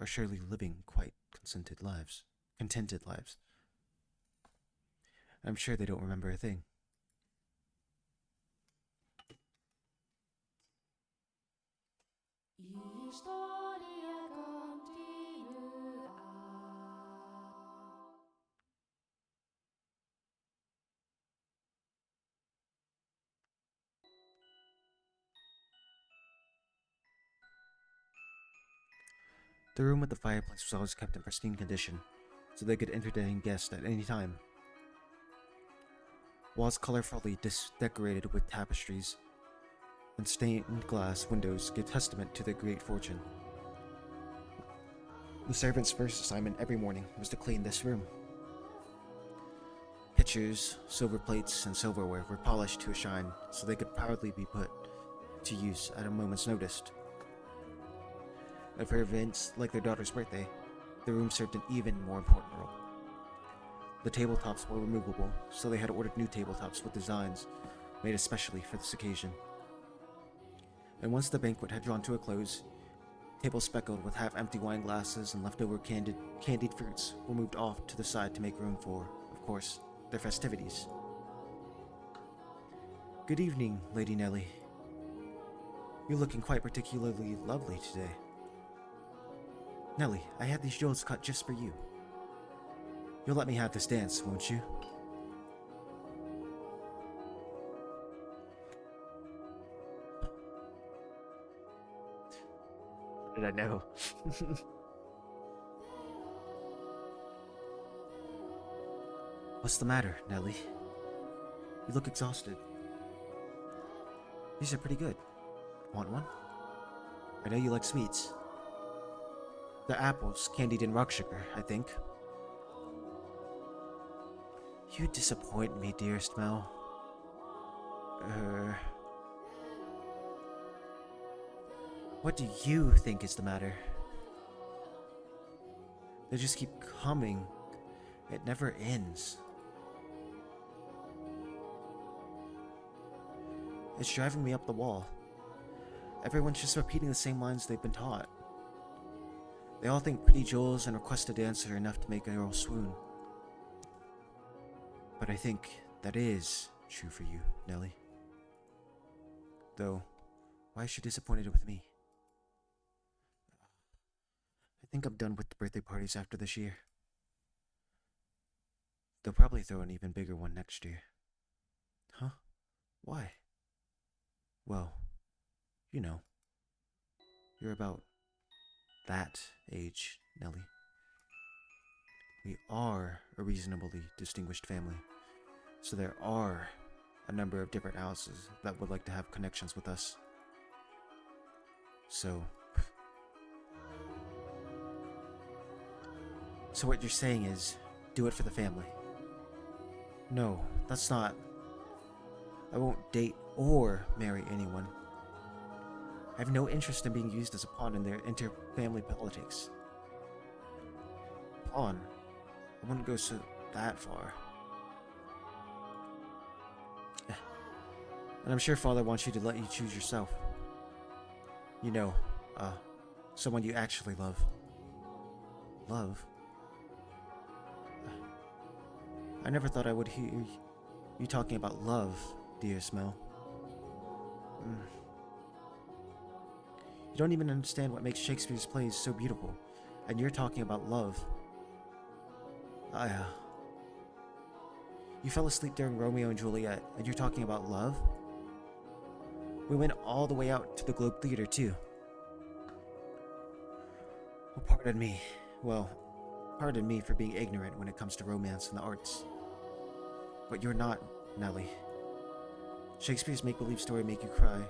are surely living quite contented lives. I'm sure they don't remember a thing. The room with the fireplace was always kept in pristine condition, so they could entertain guests at any time. Walls colorfully decorated with tapestries and stained glass windows give testament to their great fortune. The servant's first assignment every morning was to clean this room. Pitchers, silver plates, and silverware were polished to a shine so they could proudly be put to use at a moment's notice. And for events like their daughter's birthday, the room served an even more important role. The tabletops were removable, so they had ordered new tabletops with designs made especially for this occasion. And once the banquet had drawn to a close, tables speckled with half-empty wine glasses and leftover candied fruits were moved off to the side to make room for, of course, their festivities. Good evening, Lady Nellie. You're looking quite particularly lovely today. Nellie, I had these jewels cut just for you. You'll let me have this dance, won't you? What did I know? What's the matter, Nellie? You look exhausted. These are pretty good. Want one? I know you like sweets. They're apples, candied in rock sugar, I think. You disappoint me, dearest Mel. What do you think is the matter? They just keep coming. It never ends. It's driving me up the wall. Everyone's just repeating the same lines they've been taught. They all think pretty jewels and request a dance are enough to make a girl swoon. But I think that is true for you, Nellie. Though, why is she disappointed with me? I think I'm done with the birthday parties after this year. They'll probably throw an even bigger one next year. Huh? Why? Well, you know. You're about that age, Nellie. We are a reasonably distinguished family, so there are a number of different houses that would like to have connections with us. So what you're saying is, do it for the family. No, that's not. I won't date or marry anyone. I have no interest in being used as a pawn in their inter-family politics. Pawn? I wouldn't go that far. And I'm sure Father wants you to let you choose yourself. You know, someone you actually love. Love? I never thought I would hear you talking about love, dearest Mel. You don't even understand what makes Shakespeare's plays so beautiful, and you're talking about love. You fell asleep during Romeo and Juliet, and you're talking about love? We went all the way out to the Globe Theater, too. Well, pardon me for being ignorant when it comes to romance and the arts. But you're not, Nellie. Shakespeare's make-believe story made you cry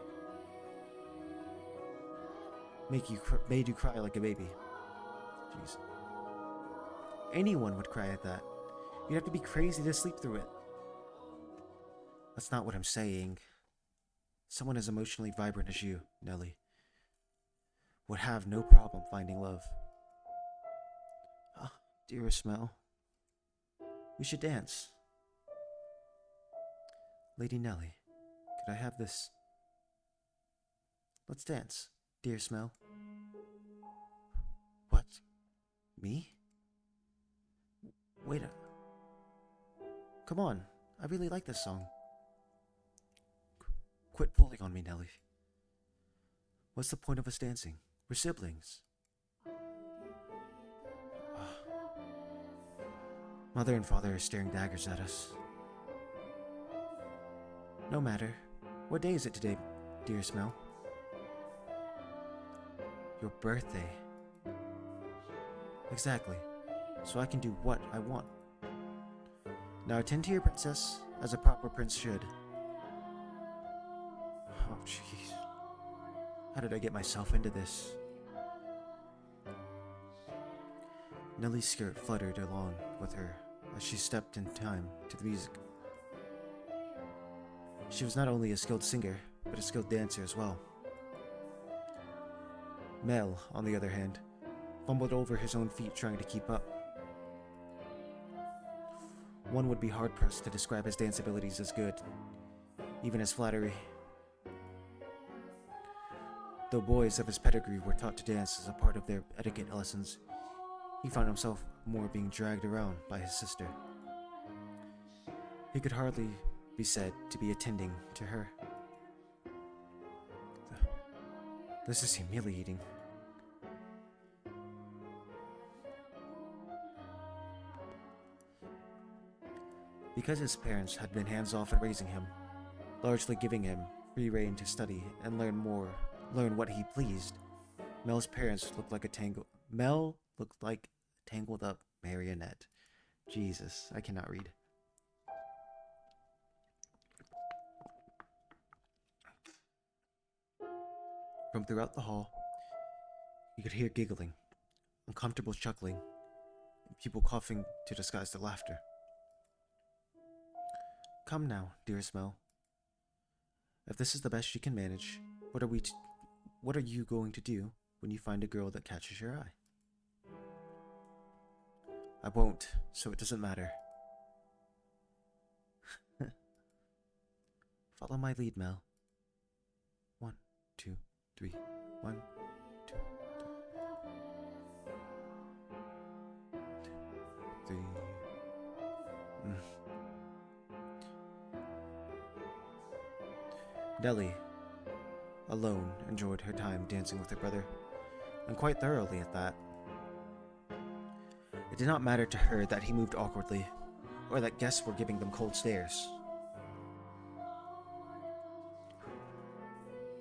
like a baby. Jeez. Anyone would cry at that. You'd have to be crazy to sleep through it. That's not what I'm saying. Someone as emotionally vibrant as you, Nellie, would have no problem finding love. Ah, dearest Mel, we should dance. Lady Nellie, could I have this? Let's dance, dearest Mel. What? Me? Wait a... Come on, I really like this song. Quit pulling on me, Nellie. What's the point of us dancing? We're siblings. Mother and Father are staring daggers at us. No matter. What day is it today, dearest Mel? Your birthday. Exactly. So I can do what I want. Now attend to your princess, as a proper prince should. Oh, jeez. How did I get myself into this? Nellie's skirt fluttered along with her as she stepped in time to the music. She was not only a skilled singer, but a skilled dancer as well. Mel, on the other hand, fumbled over his own feet trying to keep up. One would be hard-pressed to describe his dance abilities as good, even as flattery. Though boys of his pedigree were taught to dance as a part of their etiquette lessons, he found himself more being dragged around by his sister. He could hardly be said to be attending to her. This is humiliating. Because his parents had been hands-off in raising him, largely giving him free rein to study and learn what he pleased, Mel's parents looked like a tangled up marionette. Jesus, I cannot read. From throughout the hall, you could hear giggling, uncomfortable chuckling, and people coughing to disguise their laughter. Come now, dearest Mel. If this is the best you can manage, what are you going to do when you find a girl that catches your eye? I won't, so it doesn't matter. Follow my lead, Mel. 1, 2, 3. 1, 2, 3. Nellie, alone, enjoyed her time dancing with her brother, and quite thoroughly at that. It did not matter to her that he moved awkwardly, or that guests were giving them cold stares.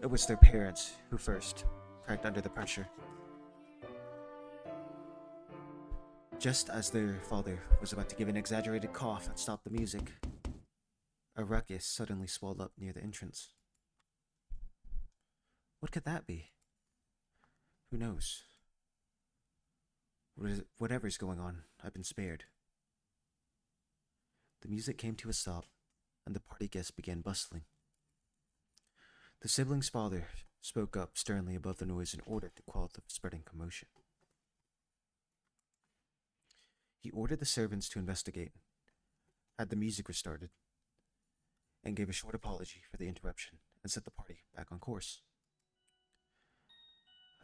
It was their parents who first cracked under the pressure. Just as their father was about to give an exaggerated cough and stop the music, a ruckus suddenly swelled up near the entrance. What could that be? Who knows? Whatever's going on, I've been spared. The music came to a stop, and the party guests began bustling. The sibling's father spoke up sternly above the noise in order to quell the spreading commotion. He ordered the servants to investigate, had the music restarted, and gave a short apology for the interruption and set the party back on course.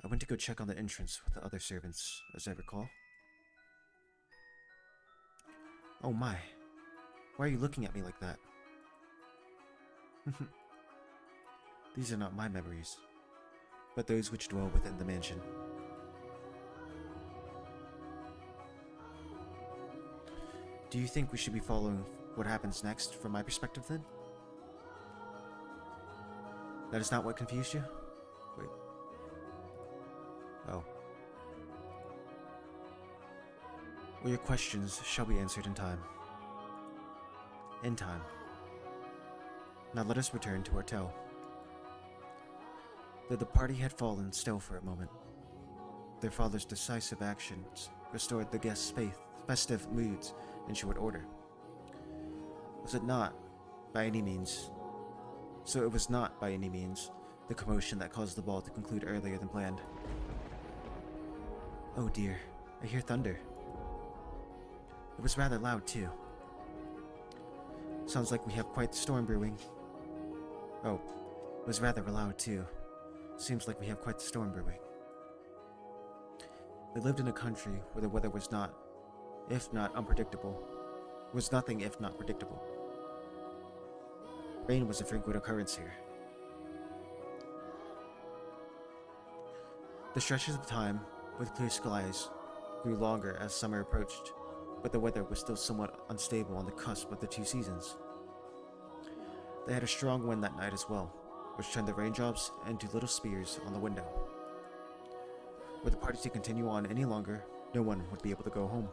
I went to go check on the entrance with the other servants, as I recall. Oh my, why are you looking at me like that? These are not my memories, but those which dwell within the mansion. Do you think we should be following what happens next from my perspective then? That is not what confused you? Wait. Oh. Well, your questions shall be answered in time. In time. Now let us return to our tale. Though the party had fallen still for a moment, their father's decisive actions restored the guests' festive moods in short order. It was not by any means the commotion that caused the ball to conclude earlier than planned. Oh dear, I hear thunder. It was rather loud too. Sounds like we have quite the storm brewing. Oh, it was rather loud too. Seems like we have quite the storm brewing. They lived in a country where the weather was nothing if not predictable. Rain was a frequent occurrence here. The stretches of time with clear skies grew longer as summer approached, but the weather was still somewhat unstable on the cusp of the two seasons. They had a strong wind that night as well, which turned the raindrops into little spears on the window. Were the party to continue on any longer, no one would be able to go home.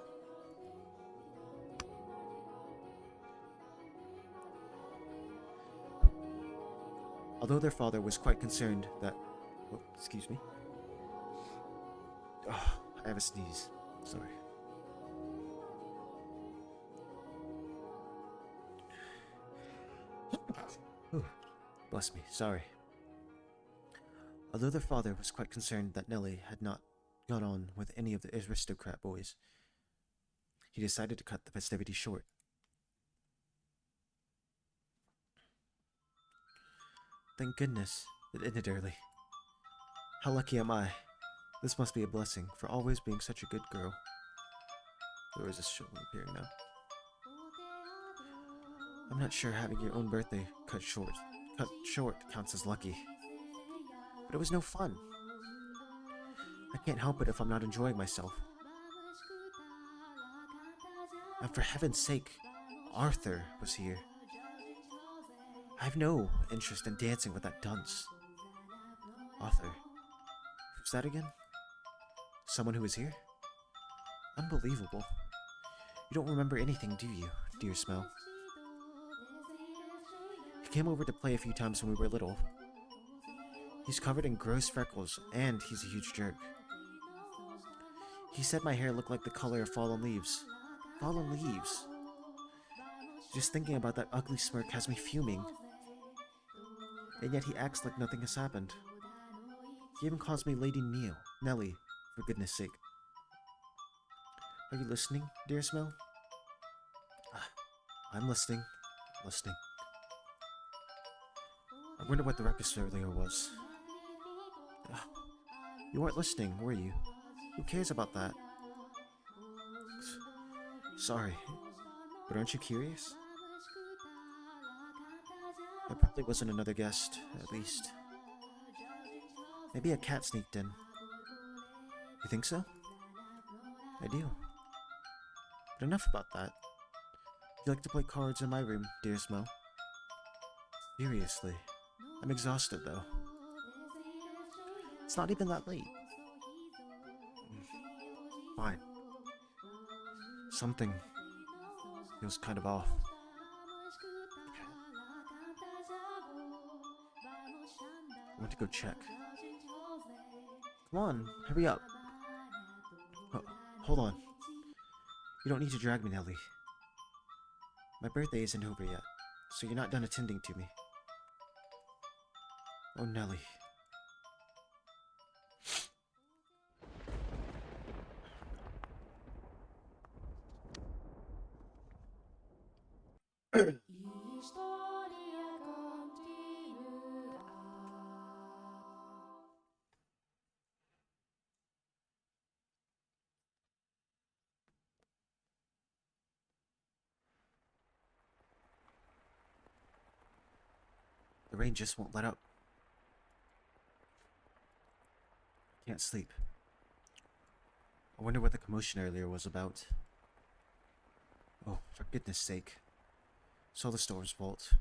Although their father was quite concerned that... Oh, excuse me. Oh, I have a sneeze. Sorry. Ooh, bless me, sorry. Although their father was quite concerned that Nellie had not got on with any of the aristocrat boys, he decided to cut the festivities short. Thank goodness it ended early. How lucky am I? This must be a blessing for always being such a good girl. Where is this show appearing now? I'm not sure having your own birthday cut short counts as lucky. But it was no fun. I can't help it if I'm not enjoying myself. And for heaven's sake, Arthur was here. I have no interest in dancing with that dunce. Arthur. Who's that again? Someone who was here? Unbelievable. You don't remember anything, do you, dear Smell? He came over to play a few times when we were little. He's covered in gross freckles, and he's a huge jerk. He said my hair looked like the color of fallen leaves. Fallen leaves? Just thinking about that ugly smirk has me fuming. And yet he acts like nothing has happened. He even calls me Lady Nellie, for goodness sake. Are you listening, dear Smell? I'm listening. Listening. I wonder what the ruckus earlier was. You weren't listening, were you? Who cares about that? Sorry, but aren't you curious? There probably wasn't another guest, at least. Maybe a cat sneaked in. You think so? I do. But enough about that. You like to play cards in my room, dear Smell? Seriously. I'm exhausted, though. It's not even that late. Fine. Something feels kind of off. I want to go check. Come on, hurry up. Oh, hold on. You don't need to drag me, Nellie. My birthday isn't over yet, so you're not done attending to me. Oh, Nellie. The rain just won't let up. I can't sleep. I wonder what the commotion earlier was about. Oh, for goodness sake. It's all the storm's fault.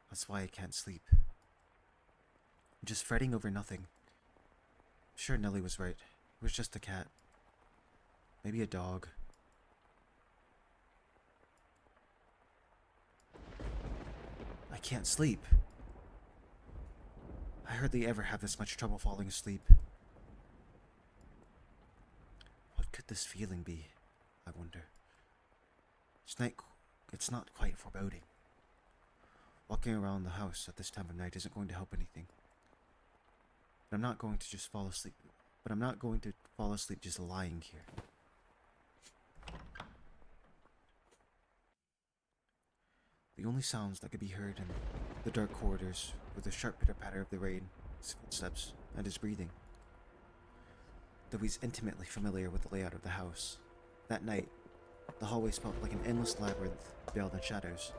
That's why I can't sleep. I'm just fretting over nothing. Sure, Nellie was right. It was just a cat. Maybe a dog. I can't sleep. I hardly ever have this much trouble falling asleep. What could this feeling be, I wonder? It's not quite foreboding. Walking around the house at this time of night isn't going to help anything. But I'm not going to fall asleep just lying here. The only sounds that could be heard in the dark corridors were the sharp pitter-patter of the rain, his footsteps, and his breathing. Though he's intimately familiar with the layout of the house, that night, the hallways felt like an endless labyrinth veiled in shadows.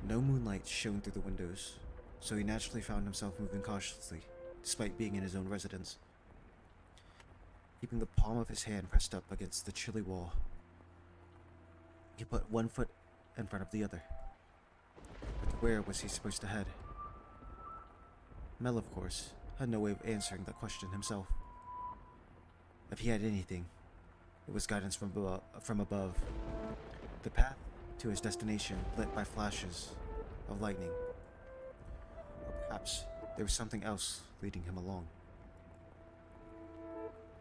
No moonlight shone through the windows, so he naturally found himself moving cautiously, despite being in his own residence, keeping the palm of his hand pressed up against the chilly wall. He put one foot in front of the other. But where was he supposed to head? Mel, of course, had no way of answering that question himself. If he had anything, it was guidance from above. The path to his destination lit by flashes of lightning. Or perhaps there was something else leading him along.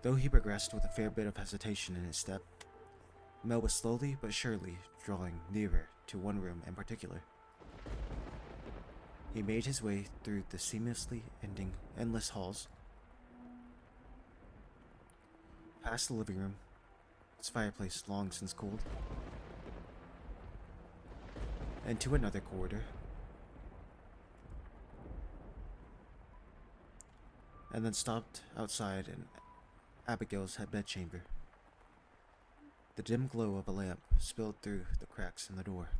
Though he progressed with a fair bit of hesitation in his step, Mel was slowly but surely drawing nearer to one room in particular. He made his way through the seamlessly ending endless halls, past the living room, its fireplace long since cooled, and to another corridor, and then stopped outside in Abigail's bedchamber. The dim glow of a lamp spilled through the cracks in the door.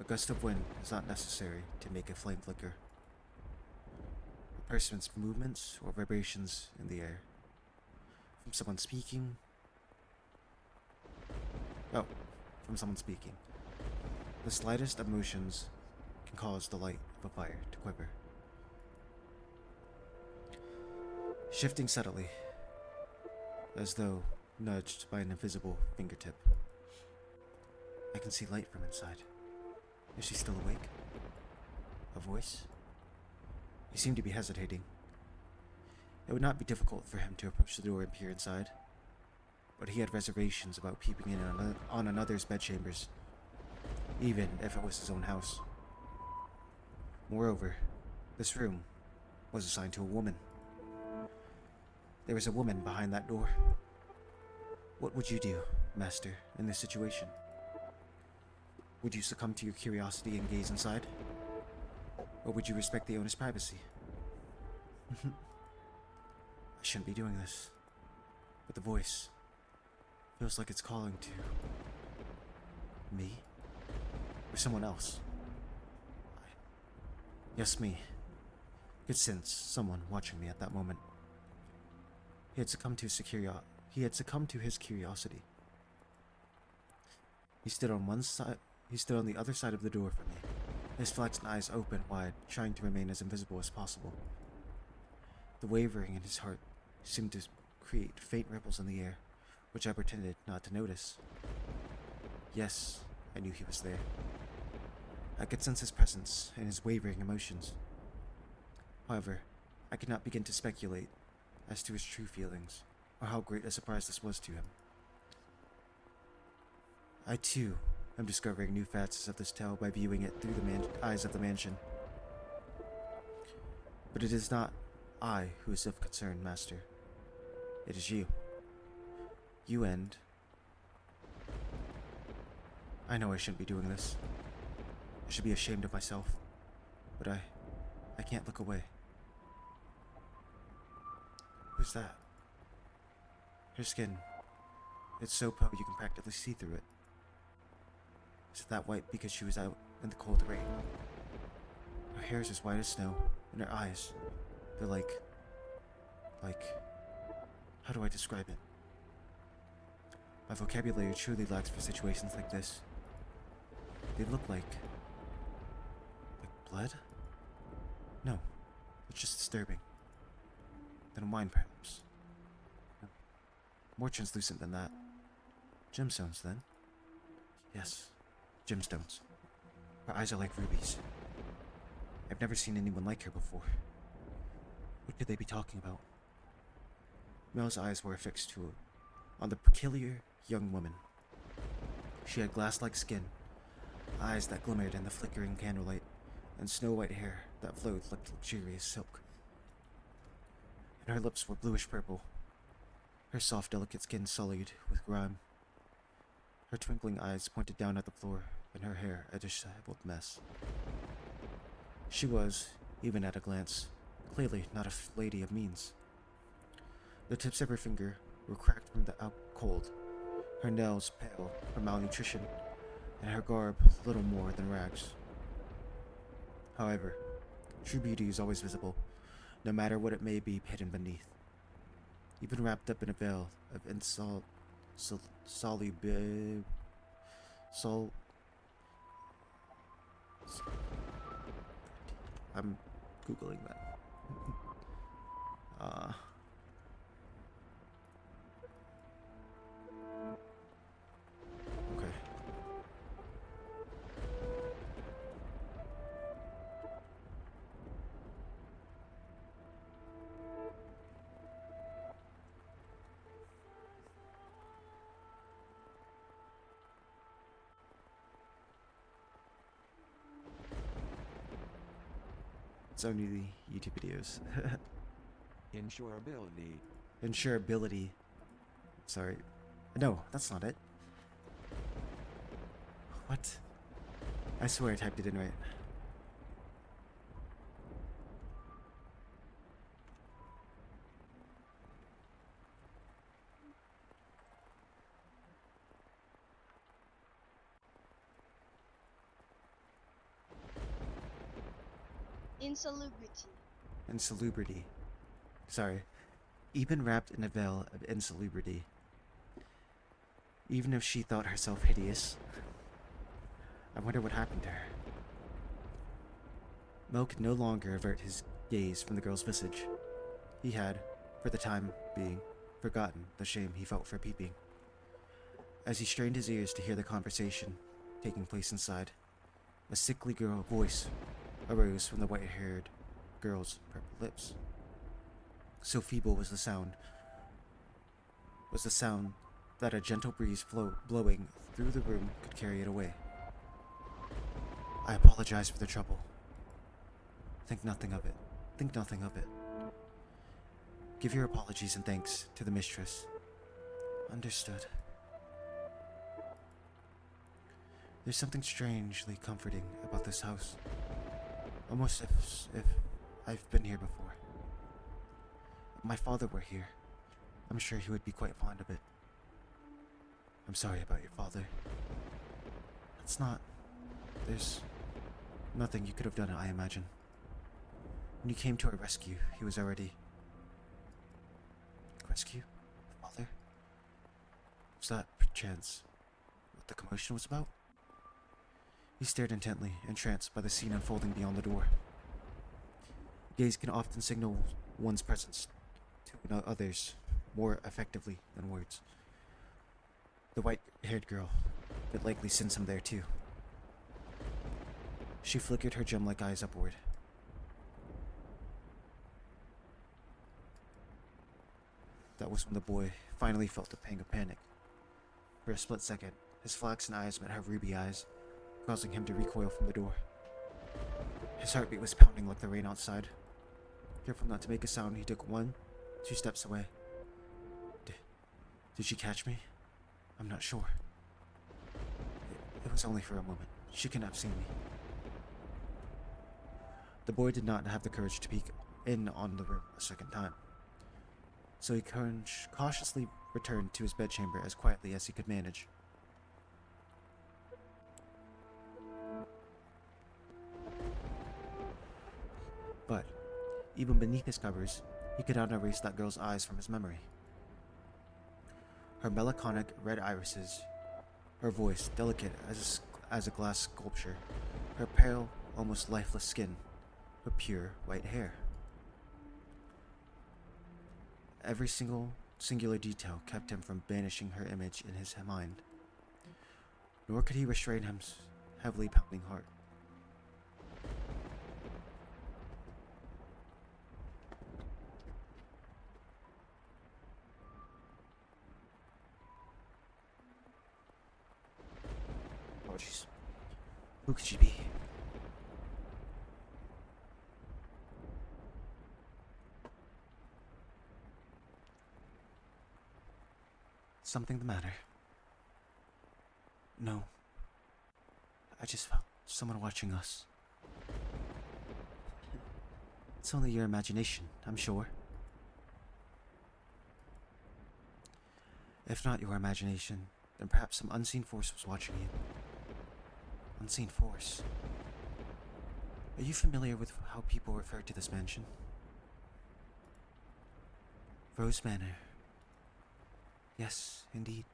A gust of wind is not necessary to make a flame flicker. A person's movements or vibrations in the air. From someone speaking. The slightest emotions can cause the light of a fire to quiver. Shifting subtly, as though nudged by an invisible fingertip. I can see light from inside. Is she still awake? A voice? He seemed to be hesitating. It would not be difficult for him to approach the door and peer inside, but he had reservations about peeping in on another's bedchambers, even if it was his own house. Moreover, this room was assigned to a woman. There was a woman behind that door. What would you do, Master, in this situation? Would you succumb to your curiosity and gaze inside? Or would you respect the owner's privacy? I shouldn't be doing this. But the voice feels like it's calling to me? Or someone else? Yes, me. Could sense someone watching me at that moment. He had succumbed to his curiosity. He stood on the other side of the door from me, his flaxen eyes open wide, trying to remain as invisible as possible. The wavering in his heart seemed to create faint ripples in the air, which I pretended not to notice. Yes, I knew he was there. I could sense his presence and his wavering emotions. However, I could not begin to speculate as to his true feelings, or how great a surprise this was to him. I too am discovering new facets of this tale by viewing it through the eyes of the mansion. But it is not I who is of concern, Master. It is you. You and... I know I shouldn't be doing this. I should be ashamed of myself. But I can't look away. Who's that? Her skin. It's so pale you can practically see through it. Is it that white because she was out in the cold rain? Her hair is as white as snow, and her eyes, they're like... how do I describe it? My vocabulary truly lacks for situations like this. They look like blood? No, it's just disturbing. Than wine, perhaps. No. More translucent than that. Gemstones, then? Yes, gemstones. Her eyes are like rubies. I've never seen anyone like her before. What could they be talking about? Mel's eyes were affixed on the peculiar young woman. She had glass-like skin, eyes that glimmered in the flickering candlelight, and snow-white hair that flowed like luxurious silk. And her lips were bluish-purple, her soft, delicate skin sullied with grime. Her twinkling eyes pointed down at the floor, and her hair a disheveled mess. She was, even at a glance, clearly not a lady of means. The tips of her finger were cracked from the cold, her nails pale from malnutrition, and her garb little more than rags. However, true beauty is always visible, no matter what it may be hidden beneath. Even wrapped up in a veil of I'm googling that. Okay. It's only the YouTube videos. Insurability. Insurability. Sorry. No, that's not it. What? I swear I typed it in right. Insalubrity. Insalubrity. Sorry. Even wrapped in a veil of insalubrity. Even if she thought herself hideous. I wonder what happened to her. Mo could no longer avert his gaze from the girl's visage. He had, for the time being, forgotten the shame he felt for peeping. As he strained his ears to hear the conversation taking place inside, a sickly girl voice arose from the white-haired girl's purple lips. So feeble was the sound that a gentle breeze blowing through the room could carry it away. I apologize for the trouble. Think nothing of it. Think nothing of it. Give your apologies and thanks to the mistress. Understood. There's something strangely comforting about this house. Almost if I've been here before. If my father were here, I'm sure he would be quite fond of it. I'm sorry about your father. There's nothing you could have done, I imagine. When you came to our rescue, he was already... Rescue? Father? Was that, perchance, what the commotion was about? He stared intently, entranced by the scene unfolding beyond the door. Gaze can often signal one's presence to others more effectively than words. The white-haired girl would likely send some there too. She flickered her gem-like eyes upward. That was when the boy finally felt a pang of panic. For a split second, his flaxen eyes met her ruby eyes, causing him to recoil from the door. His heartbeat was pounding like the rain outside. Careful not to make a sound, he took 1-2 steps away. Did she catch me? I'm not sure. It was only for a moment. She couldn't have seen me. The boy did not have the courage to peek in on the room a second time, so he cautiously returned to his bedchamber as quietly as he could manage. But, even beneath his covers, he could not erase that girl's eyes from his memory. Her melancholic red irises, her voice delicate as a glass sculpture, her pale, almost lifeless skin, her pure white hair. Every singular detail kept him from banishing her image in his mind, nor could he restrain his heavily pounding heart. Apologies. Who could she be? Something the matter? No. I just felt someone watching us. It's only your imagination, I'm sure. If not your imagination, then perhaps some unseen force was watching you. Unseen force. Are you familiar with how people refer to this mansion? Rose Manor. Yes, indeed.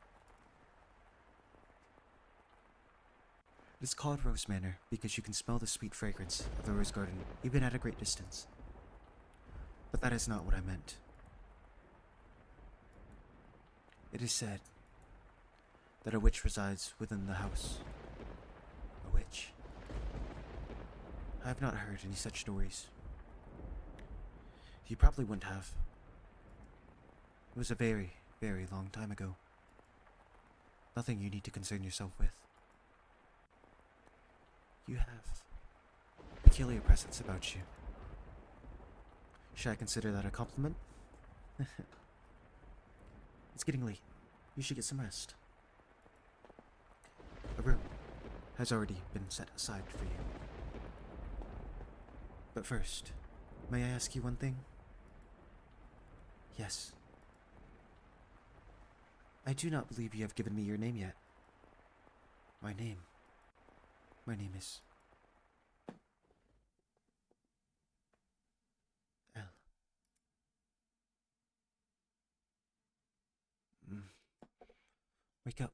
It is called Rose Manor because you can smell the sweet fragrance of the rose garden even at a great distance. But that is not what I meant. It is said that a witch resides within the house. A witch? I have not heard any such stories. You probably wouldn't have. It was a very, very long time ago. Nothing you need to concern yourself with. You have a peculiar presence about you. Should I consider that a compliment? It's getting late. You should get some rest. A room has already been set aside for you. But first, may I ask you one thing? Yes. I do not believe you have given me your name yet. My name is Elle. Mm. Wake up.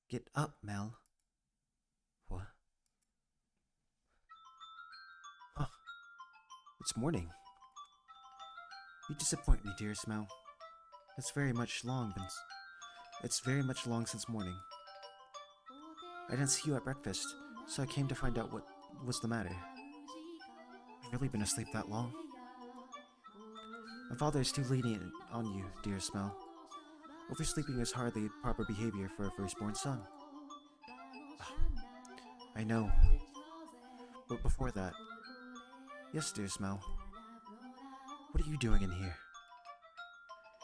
Get up, Mel. What? Huh. It's morning. You disappoint me, dearest Mel. It's very much long since morning. I didn't see you at breakfast, so I came to find out what was the matter. You've really been asleep that long? My father is too lenient on you, dearest Mel. Oversleeping is hardly proper behavior for a firstborn son. I know. But before that... Yes, dearest Mel. What are you doing in here?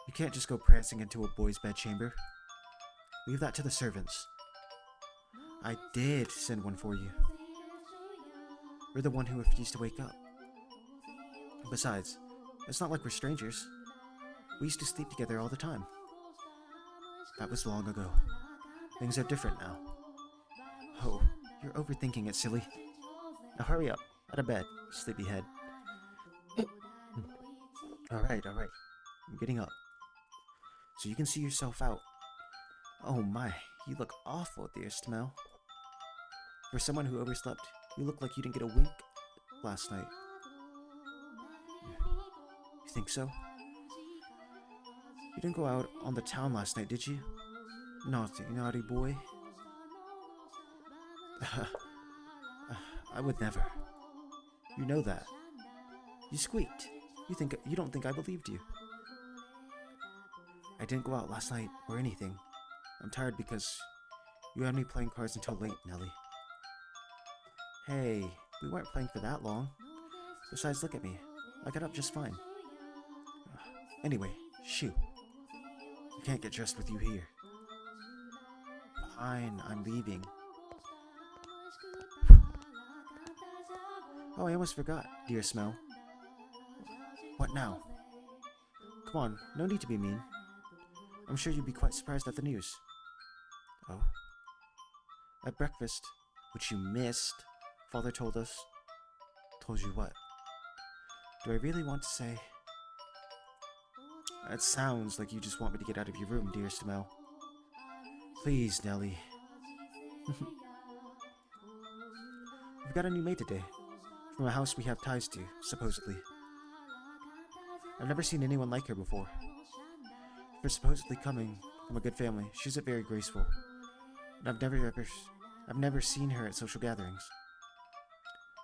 You can't just go prancing into a boy's bedchamber. Leave that to the servants. I did send one for you. You're the one who refused to wake up. Besides, it's not like we're strangers. We used to sleep together all the time. That was long ago. Things are different now. Oh, you're overthinking it, silly. Now hurry up. Out of bed, sleepyhead. Alright. I'm getting up. So you can see yourself out. Oh my, you look awful, dearest Mel. For someone who overslept, you look like you didn't get a wink last night. You think so? You didn't go out on the town last night, did you? Naughty boy. I would never. You know that. You squeaked. You don't think I believed you. I didn't go out last night or anything. I'm tired because you had me playing cards until late, Nellie. Hey, we weren't playing for that long. Besides, look at me. I got up just fine. Anyway, shoo. I can't get dressed with you here. Fine, I'm leaving. Oh, I almost forgot, dear Mel. What now? Come on, no need to be mean. I'm sure you'd be quite surprised at the news. Oh? At breakfast, which you missed, Father told us. Told you what? Do I really want to say? It sounds like you just want me to get out of your room, dearest Mel. Please, Nellie. We've got a new maid today, from a house we have ties to, supposedly. I've never seen anyone like her before. For supposedly coming from a good family, she's very graceful. And I've never seen her at social gatherings.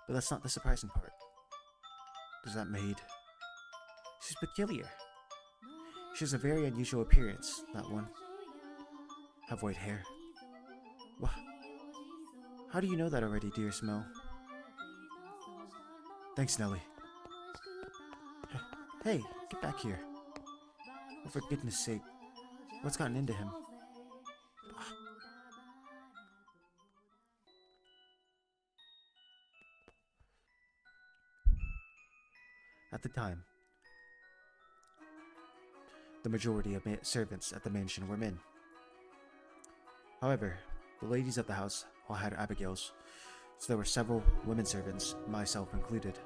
But that's not the surprising part. There's that maid. She's peculiar. She has a very unusual appearance, that one. Have white hair. What? How do you know that already, dearest Mel? Thanks, Nellie. Hey, get back here. Oh, for goodness sake. What's gotten into him? At the time, the majority of servants at the mansion were men. However, the ladies of the house all had Abigails, so there were several women servants, myself included.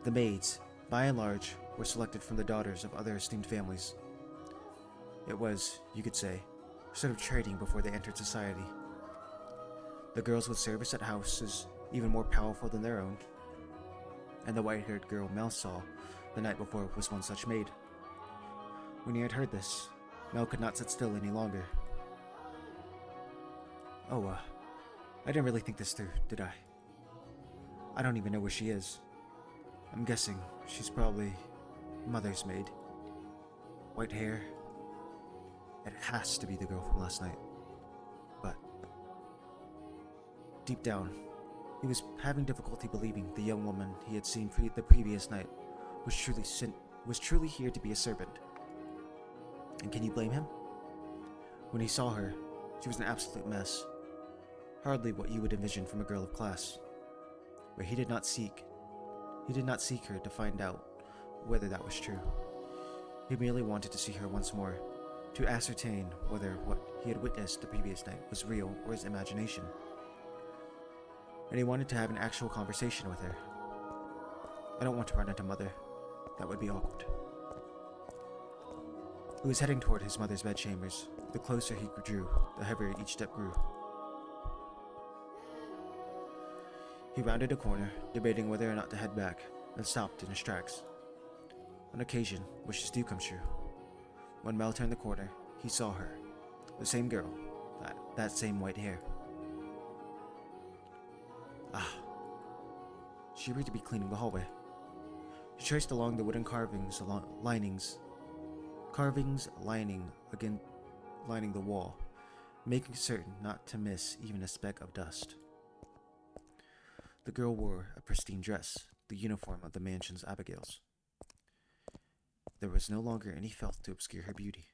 The maids, by and large, were selected from the daughters of other esteemed families. It was, you could say, sort of trading before they entered society. The girls would service at houses even more powerful than their own, and the white-haired girl Mel saw the night before was one such maid. When he had heard this, Mel could not sit still any longer. Oh, I didn't really think this through, did I? I don't even know where she is. I'm guessing she's probably Mother's maid. White hair. It has to be the girl from last night. But deep down, He was having difficulty believing the young woman he had seen the previous night was truly here to be a servant. And can you blame him? When he saw her, she was an absolute mess. Hardly what you would envision from a girl of class. But he did not seek her to find out whether that was true. He merely wanted to see her once more, to ascertain whether what he had witnessed the previous night was real or his imagination. And he wanted to have an actual conversation with her. I don't want to run into Mother. That would be awkward. He was heading toward his mother's bedchambers. The closer he drew, the heavier each step grew. He rounded a corner, debating whether or not to head back, and stopped in his tracks. On occasion, wishes do come true. When Mel turned the corner, he saw her. The same girl. That same white hair. Ah. She appeared to be cleaning the hallway. He traced along the wooden carvings lining the wall, making certain not to miss even a speck of dust. The girl wore a pristine dress, the uniform of the mansion's Abigails. There was no longer any felt to obscure her beauty.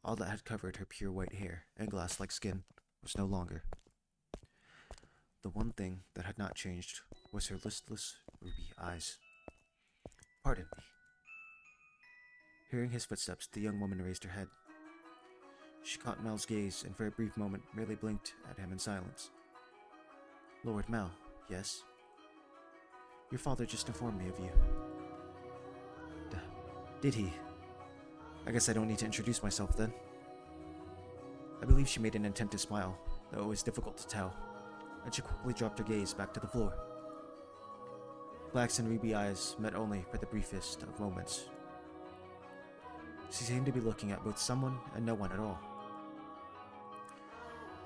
All that had covered her pure white hair and glass-like skin was no longer. The one thing that had not changed was her listless, ruby eyes. Pardon me. Hearing his footsteps, the young woman raised her head. She caught Mel's gaze and for a brief moment merely blinked at him in silence. Lord Mel, yes? Your father just informed me of you. Did he? I guess I don't need to introduce myself then. I believe she made an attempt to smile, though it was difficult to tell, and she quickly dropped her gaze back to the floor. Black's and ruby eyes met only for the briefest of moments. She seemed to be looking at both someone and no one at all.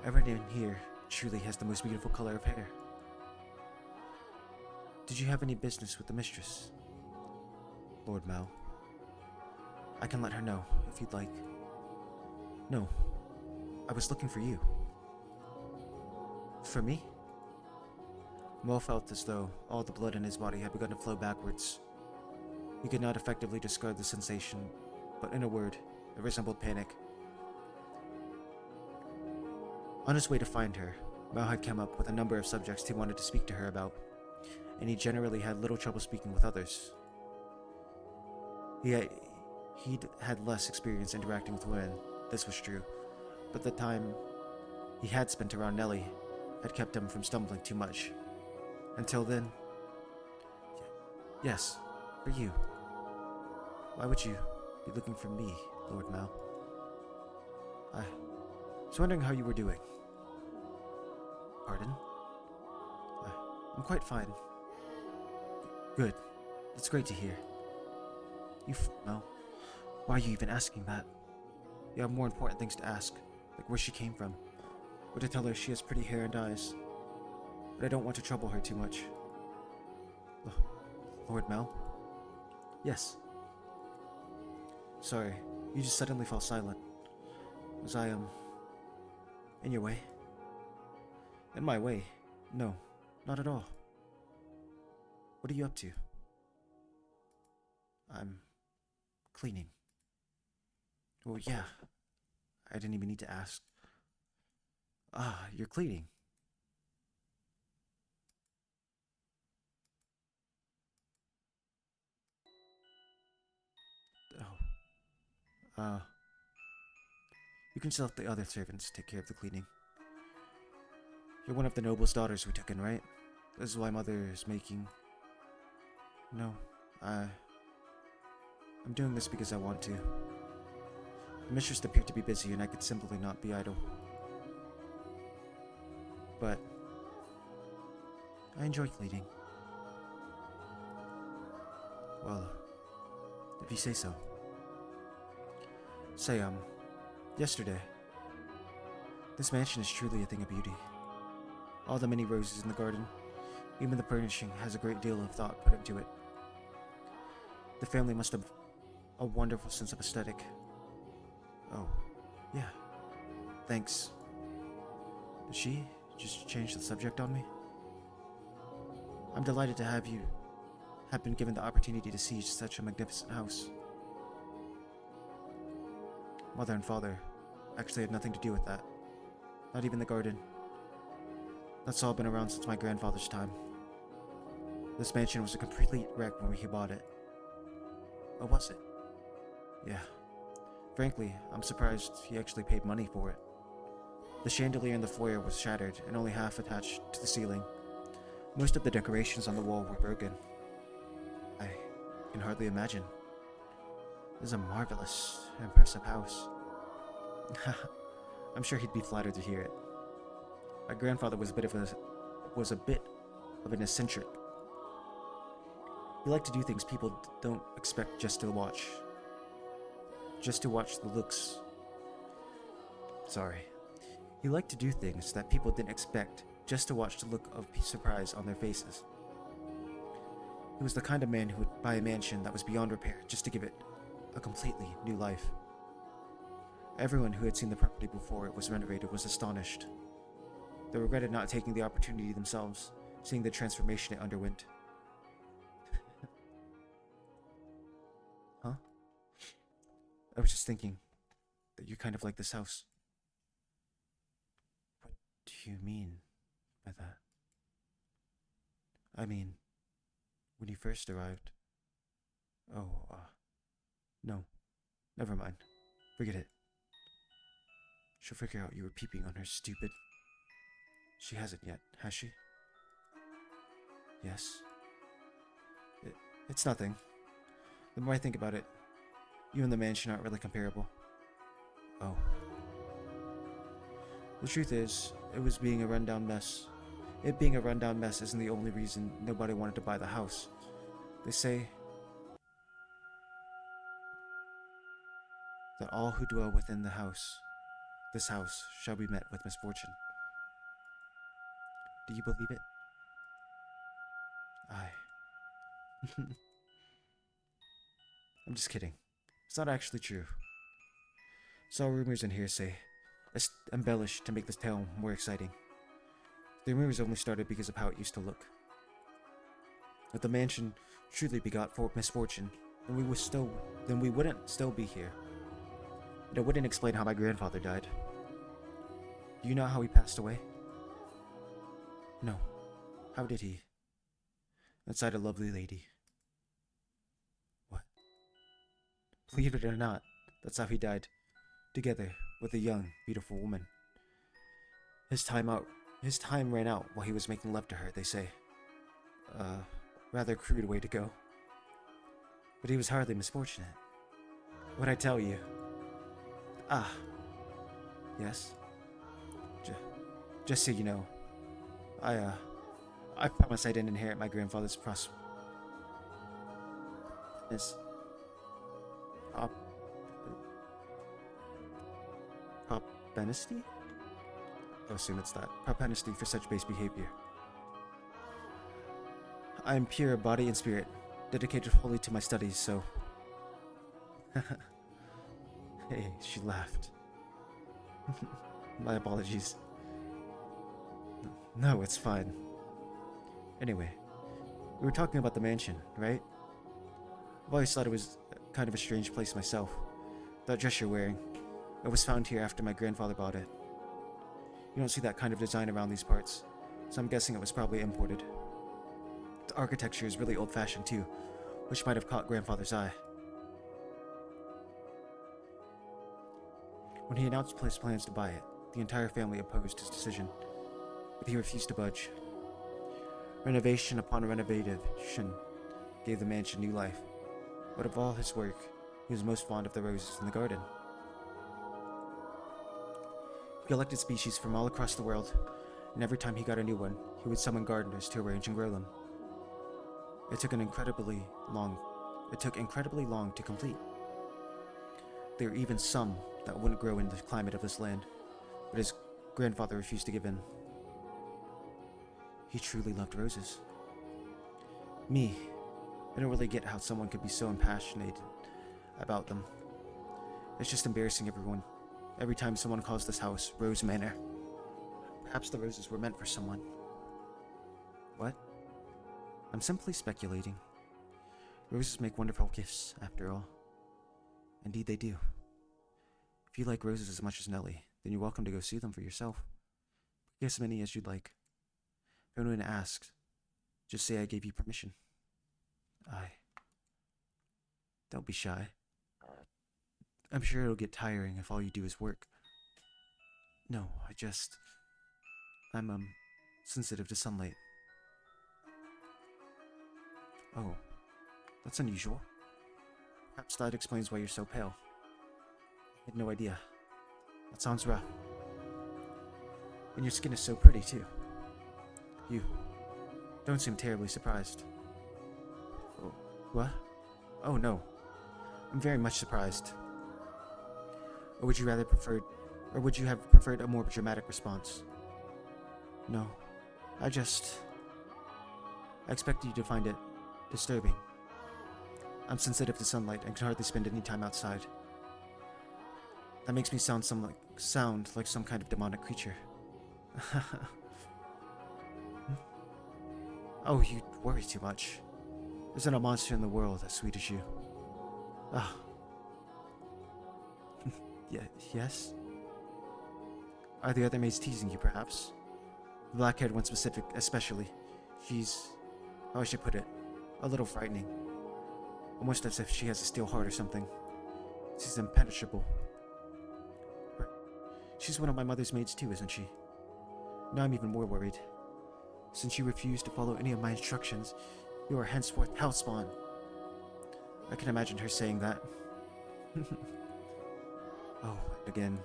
Everyone in here truly has the most beautiful color of hair. Did you have any business with the mistress? Lord Mel. I can let her know, if you'd like. No, I was looking for you. For me? Mel felt as though all the blood in his body had begun to flow backwards. He could not effectively describe the sensation, but in a word, it resembled panic. On his way to find her, Mel had come up with a number of subjects he wanted to speak to her about, and he generally had little trouble speaking with others. He'd had less experience interacting with women, this was true, but the time he had spent around Nellie had kept him from stumbling too much. Until then... Yes, for you. Why would you be looking for me, Lord Mel? I was wondering how you were doing. Pardon? I'm quite fine. Good. That's great to hear. You Mel. Why are you even asking that? You have more important things to ask, like where she came from, or to tell her she has pretty hair and eyes. But I don't want to trouble her too much. Lord Mel? Yes. Sorry, you just suddenly fell silent. Was I, in your way? In my way? No, not at all. What are you up to? I'm cleaning. Oh, yeah. I didn't even need to ask. Ah, you're cleaning. Oh. You can just let the other servants take care of the cleaning. You're one of the noble's daughters we took in, right? This is why Mother is making... No, I'm doing this because I want to. The mistress appeared to be busy and I could simply not be idle. But... I enjoy cleaning. Well, if you say so. Say, yesterday. This mansion is truly a thing of beauty. All the many roses in the garden, even the furnishing has a great deal of thought put into it. The family must have a wonderful sense of aesthetic. Oh, yeah. Thanks. Did she just change the subject on me? I'm delighted to have been given the opportunity to see such a magnificent house. Mother and father actually had nothing to do with that. Not even the garden. That's all been around since my grandfather's time. This mansion was a complete wreck when he bought it. Oh, was it? Yeah. Frankly, I'm surprised he actually paid money for it. The chandelier in the foyer was shattered and only half attached to the ceiling. Most of the decorations on the wall were broken. I can hardly imagine. This is a marvelous, impressive house. I'm sure he'd be flattered to hear it. My grandfather was a bit of an eccentric. He liked to do things people don't expect just to watch. Just to watch the looks. Sorry. He liked to do things that people didn't expect just to watch the look of surprise on their faces. He was the kind of man who would buy a mansion that was beyond repair just to give it a completely new life. Everyone who had seen the property before it was renovated was astonished. They regretted not taking the opportunity themselves, seeing the transformation it underwent. Huh? I was just thinking that you're kind of like this house. What do you mean by that? I mean, when you first arrived. Oh, no. Never mind. Forget it. She'll figure out you were peeping on her, stupid. She hasn't yet, has she? Yes. It's nothing. The more I think about it, you and the mansion aren't really comparable. Oh. The truth is, it was being a rundown mess. It being a rundown mess isn't the only reason nobody wanted to buy the house. They say that all who dwell within this house, shall be met with misfortune. Do you believe it? I'm just kidding. It's not actually true. It's all rumors and hearsay, embellished to make this tale more exciting. The rumors only started because of how it used to look. If the mansion truly begot for misfortune, then we wouldn't still be here. And it wouldn't explain how my grandfather died. Do you know how he passed away? No. How did he? Inside a lovely lady. What? Believe it or not, that's how he died. Together with a young, beautiful woman. His time ran out while he was making love to her, they say. Rather crude way to go. But he was hardly misfortunate. What'd I tell you? Ah. Yes? Just so you know, I promise I didn't inherit my grandfather's propensity? I assume it's that. Propensity for such base behavior. I am pure body and spirit, dedicated wholly to my studies, so... Hey, she laughed. My apologies. No, it's fine. Anyway, we were talking about the mansion, right? I've always thought it was kind of a strange place myself. That dress you're wearing, it was found here after my grandfather bought it. You don't see that kind of design around these parts, so I'm guessing it was probably imported. The architecture is really old-fashioned too, which might have caught grandfather's eye. When he announced his plans to buy it, the entire family opposed his decision, but he refused to budge. Renovation upon renovation gave the mansion new life, but of all his work, he was most fond of the roses in the garden. He collected species from all across the world, and every time he got a new one, he would summon gardeners to arrange and grow them. It took incredibly long to complete. There are even some that wouldn't grow in the climate of this land, but his grandfather refused to give in. He truly loved roses. Me, I don't really get how someone could be so impassioned about them. It's just embarrassing every time someone calls this house Rose Manor. Perhaps the roses were meant for someone. What? I'm simply speculating. Roses make wonderful gifts, after all. Indeed, they do. If you like roses as much as Nellie, then you're welcome to go see them for yourself. Get as many as you'd like. If anyone asks, just say I gave you permission. I. Don't be shy. I'm sure it'll get tiring if all you do is work. No, I'm sensitive to sunlight. Oh, that's unusual. Perhaps that explains why you're so pale. I had no idea. That sounds rough. And your skin is so pretty, too. You don't seem terribly surprised. Oh, what? Oh, no. I'm very much surprised. Or would you have preferred a more dramatic response? No. I expected you to find it disturbing. I'm sensitive to sunlight and can hardly spend any time outside. That makes me sound like some kind of demonic creature. Oh, you worry too much. There's not a monster in the world as sweet as you. Ah. Yes? Are the other maids teasing you, perhaps? The black-haired one especially. She's, how I should put it, a little frightening. Almost as if she has a steel heart or something. She's impenetrable. She's one of my mother's maids too, isn't she? Now I'm even more worried. Since you refused to follow any of my instructions, you are henceforth hellspawn. I can imagine her saying that. Oh, and again.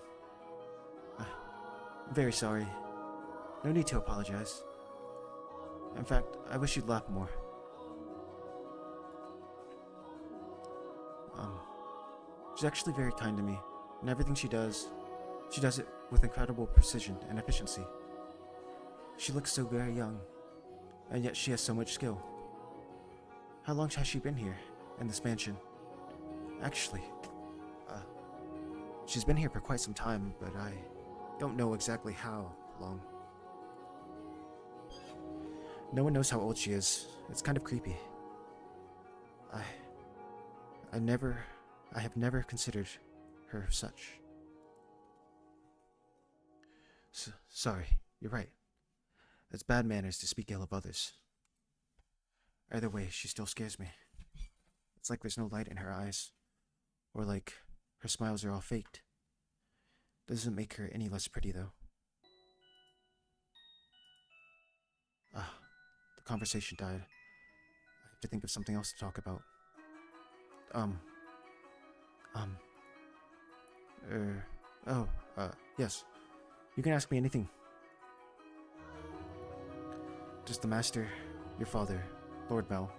I'm very sorry. No need to apologize. In fact, I wish you'd laugh more. She's actually very kind to me, and everything she does it with incredible precision and efficiency. She looks so very young, and yet she has so much skill. How long has she been here, in this mansion? Actually, she's been here for quite some time, but I don't know exactly how long. No one knows how old she is. It's kind of creepy. I have never considered her such. Sorry, you're right. It's bad manners to speak ill of others. Either way, she still scares me. It's like there's no light in her eyes, or like her smiles are all faked. Doesn't make her any less pretty, though. The conversation died. I have to think of something else to talk about. Um, um, yes. You can ask me anything. Does the master, your father, Lord Mel,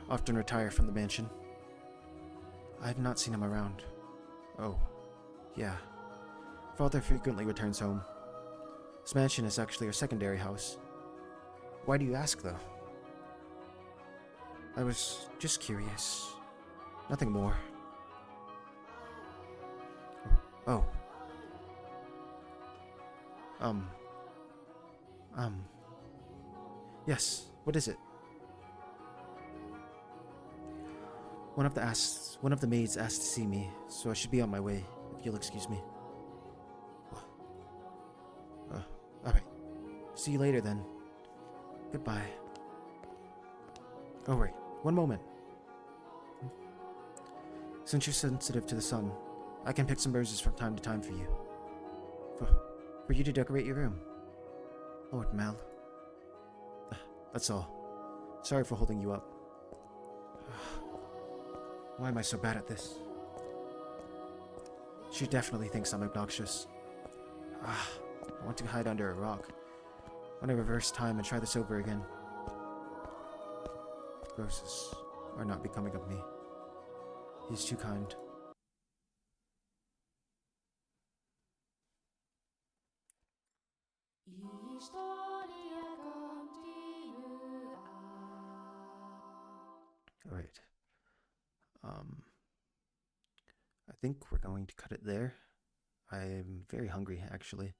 often retire from the mansion? I have not seen him around. Oh, yeah. Father frequently returns home. This mansion is actually our secondary house. Why do you ask, though? I was just curious. Nothing more. Oh. Yes, what is it? One of the maids asked to see me, so I should be on my way, if you'll excuse me. Alright. See you later then. Goodbye. Oh wait, one moment. Since you're sensitive to the sun, I can pick some roses from time to time for you. For you to decorate your room. Lord Mel. That's all. Sorry for holding you up. Why am I so bad at this? She definitely thinks I'm obnoxious. I want to hide under a rock. I want to reverse time and try this over again. Roses are not becoming of me. He's too kind. Alright. I think we're going to cut it there. I'm very hungry, actually.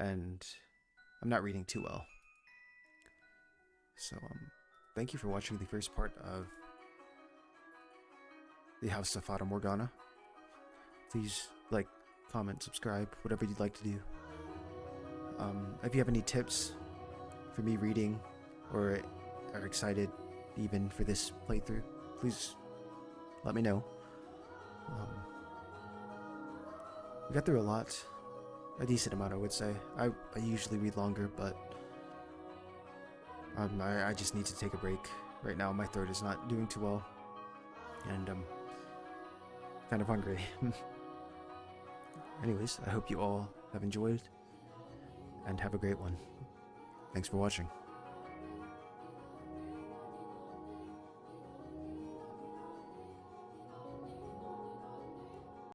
And I'm not reading too well. So, thank you for watching the first part of the House of Fata Morgana. Please like, comment, subscribe, whatever you'd like to do. If you have any tips for me reading, or are excited even for this playthrough, please let me know. We got through a decent amount, I would say. I usually read longer, but I just need to take a break right now. My throat is not doing too well, and I'm kind of hungry. Anyways, I hope you all have enjoyed, and have a great one. Thanks for watching.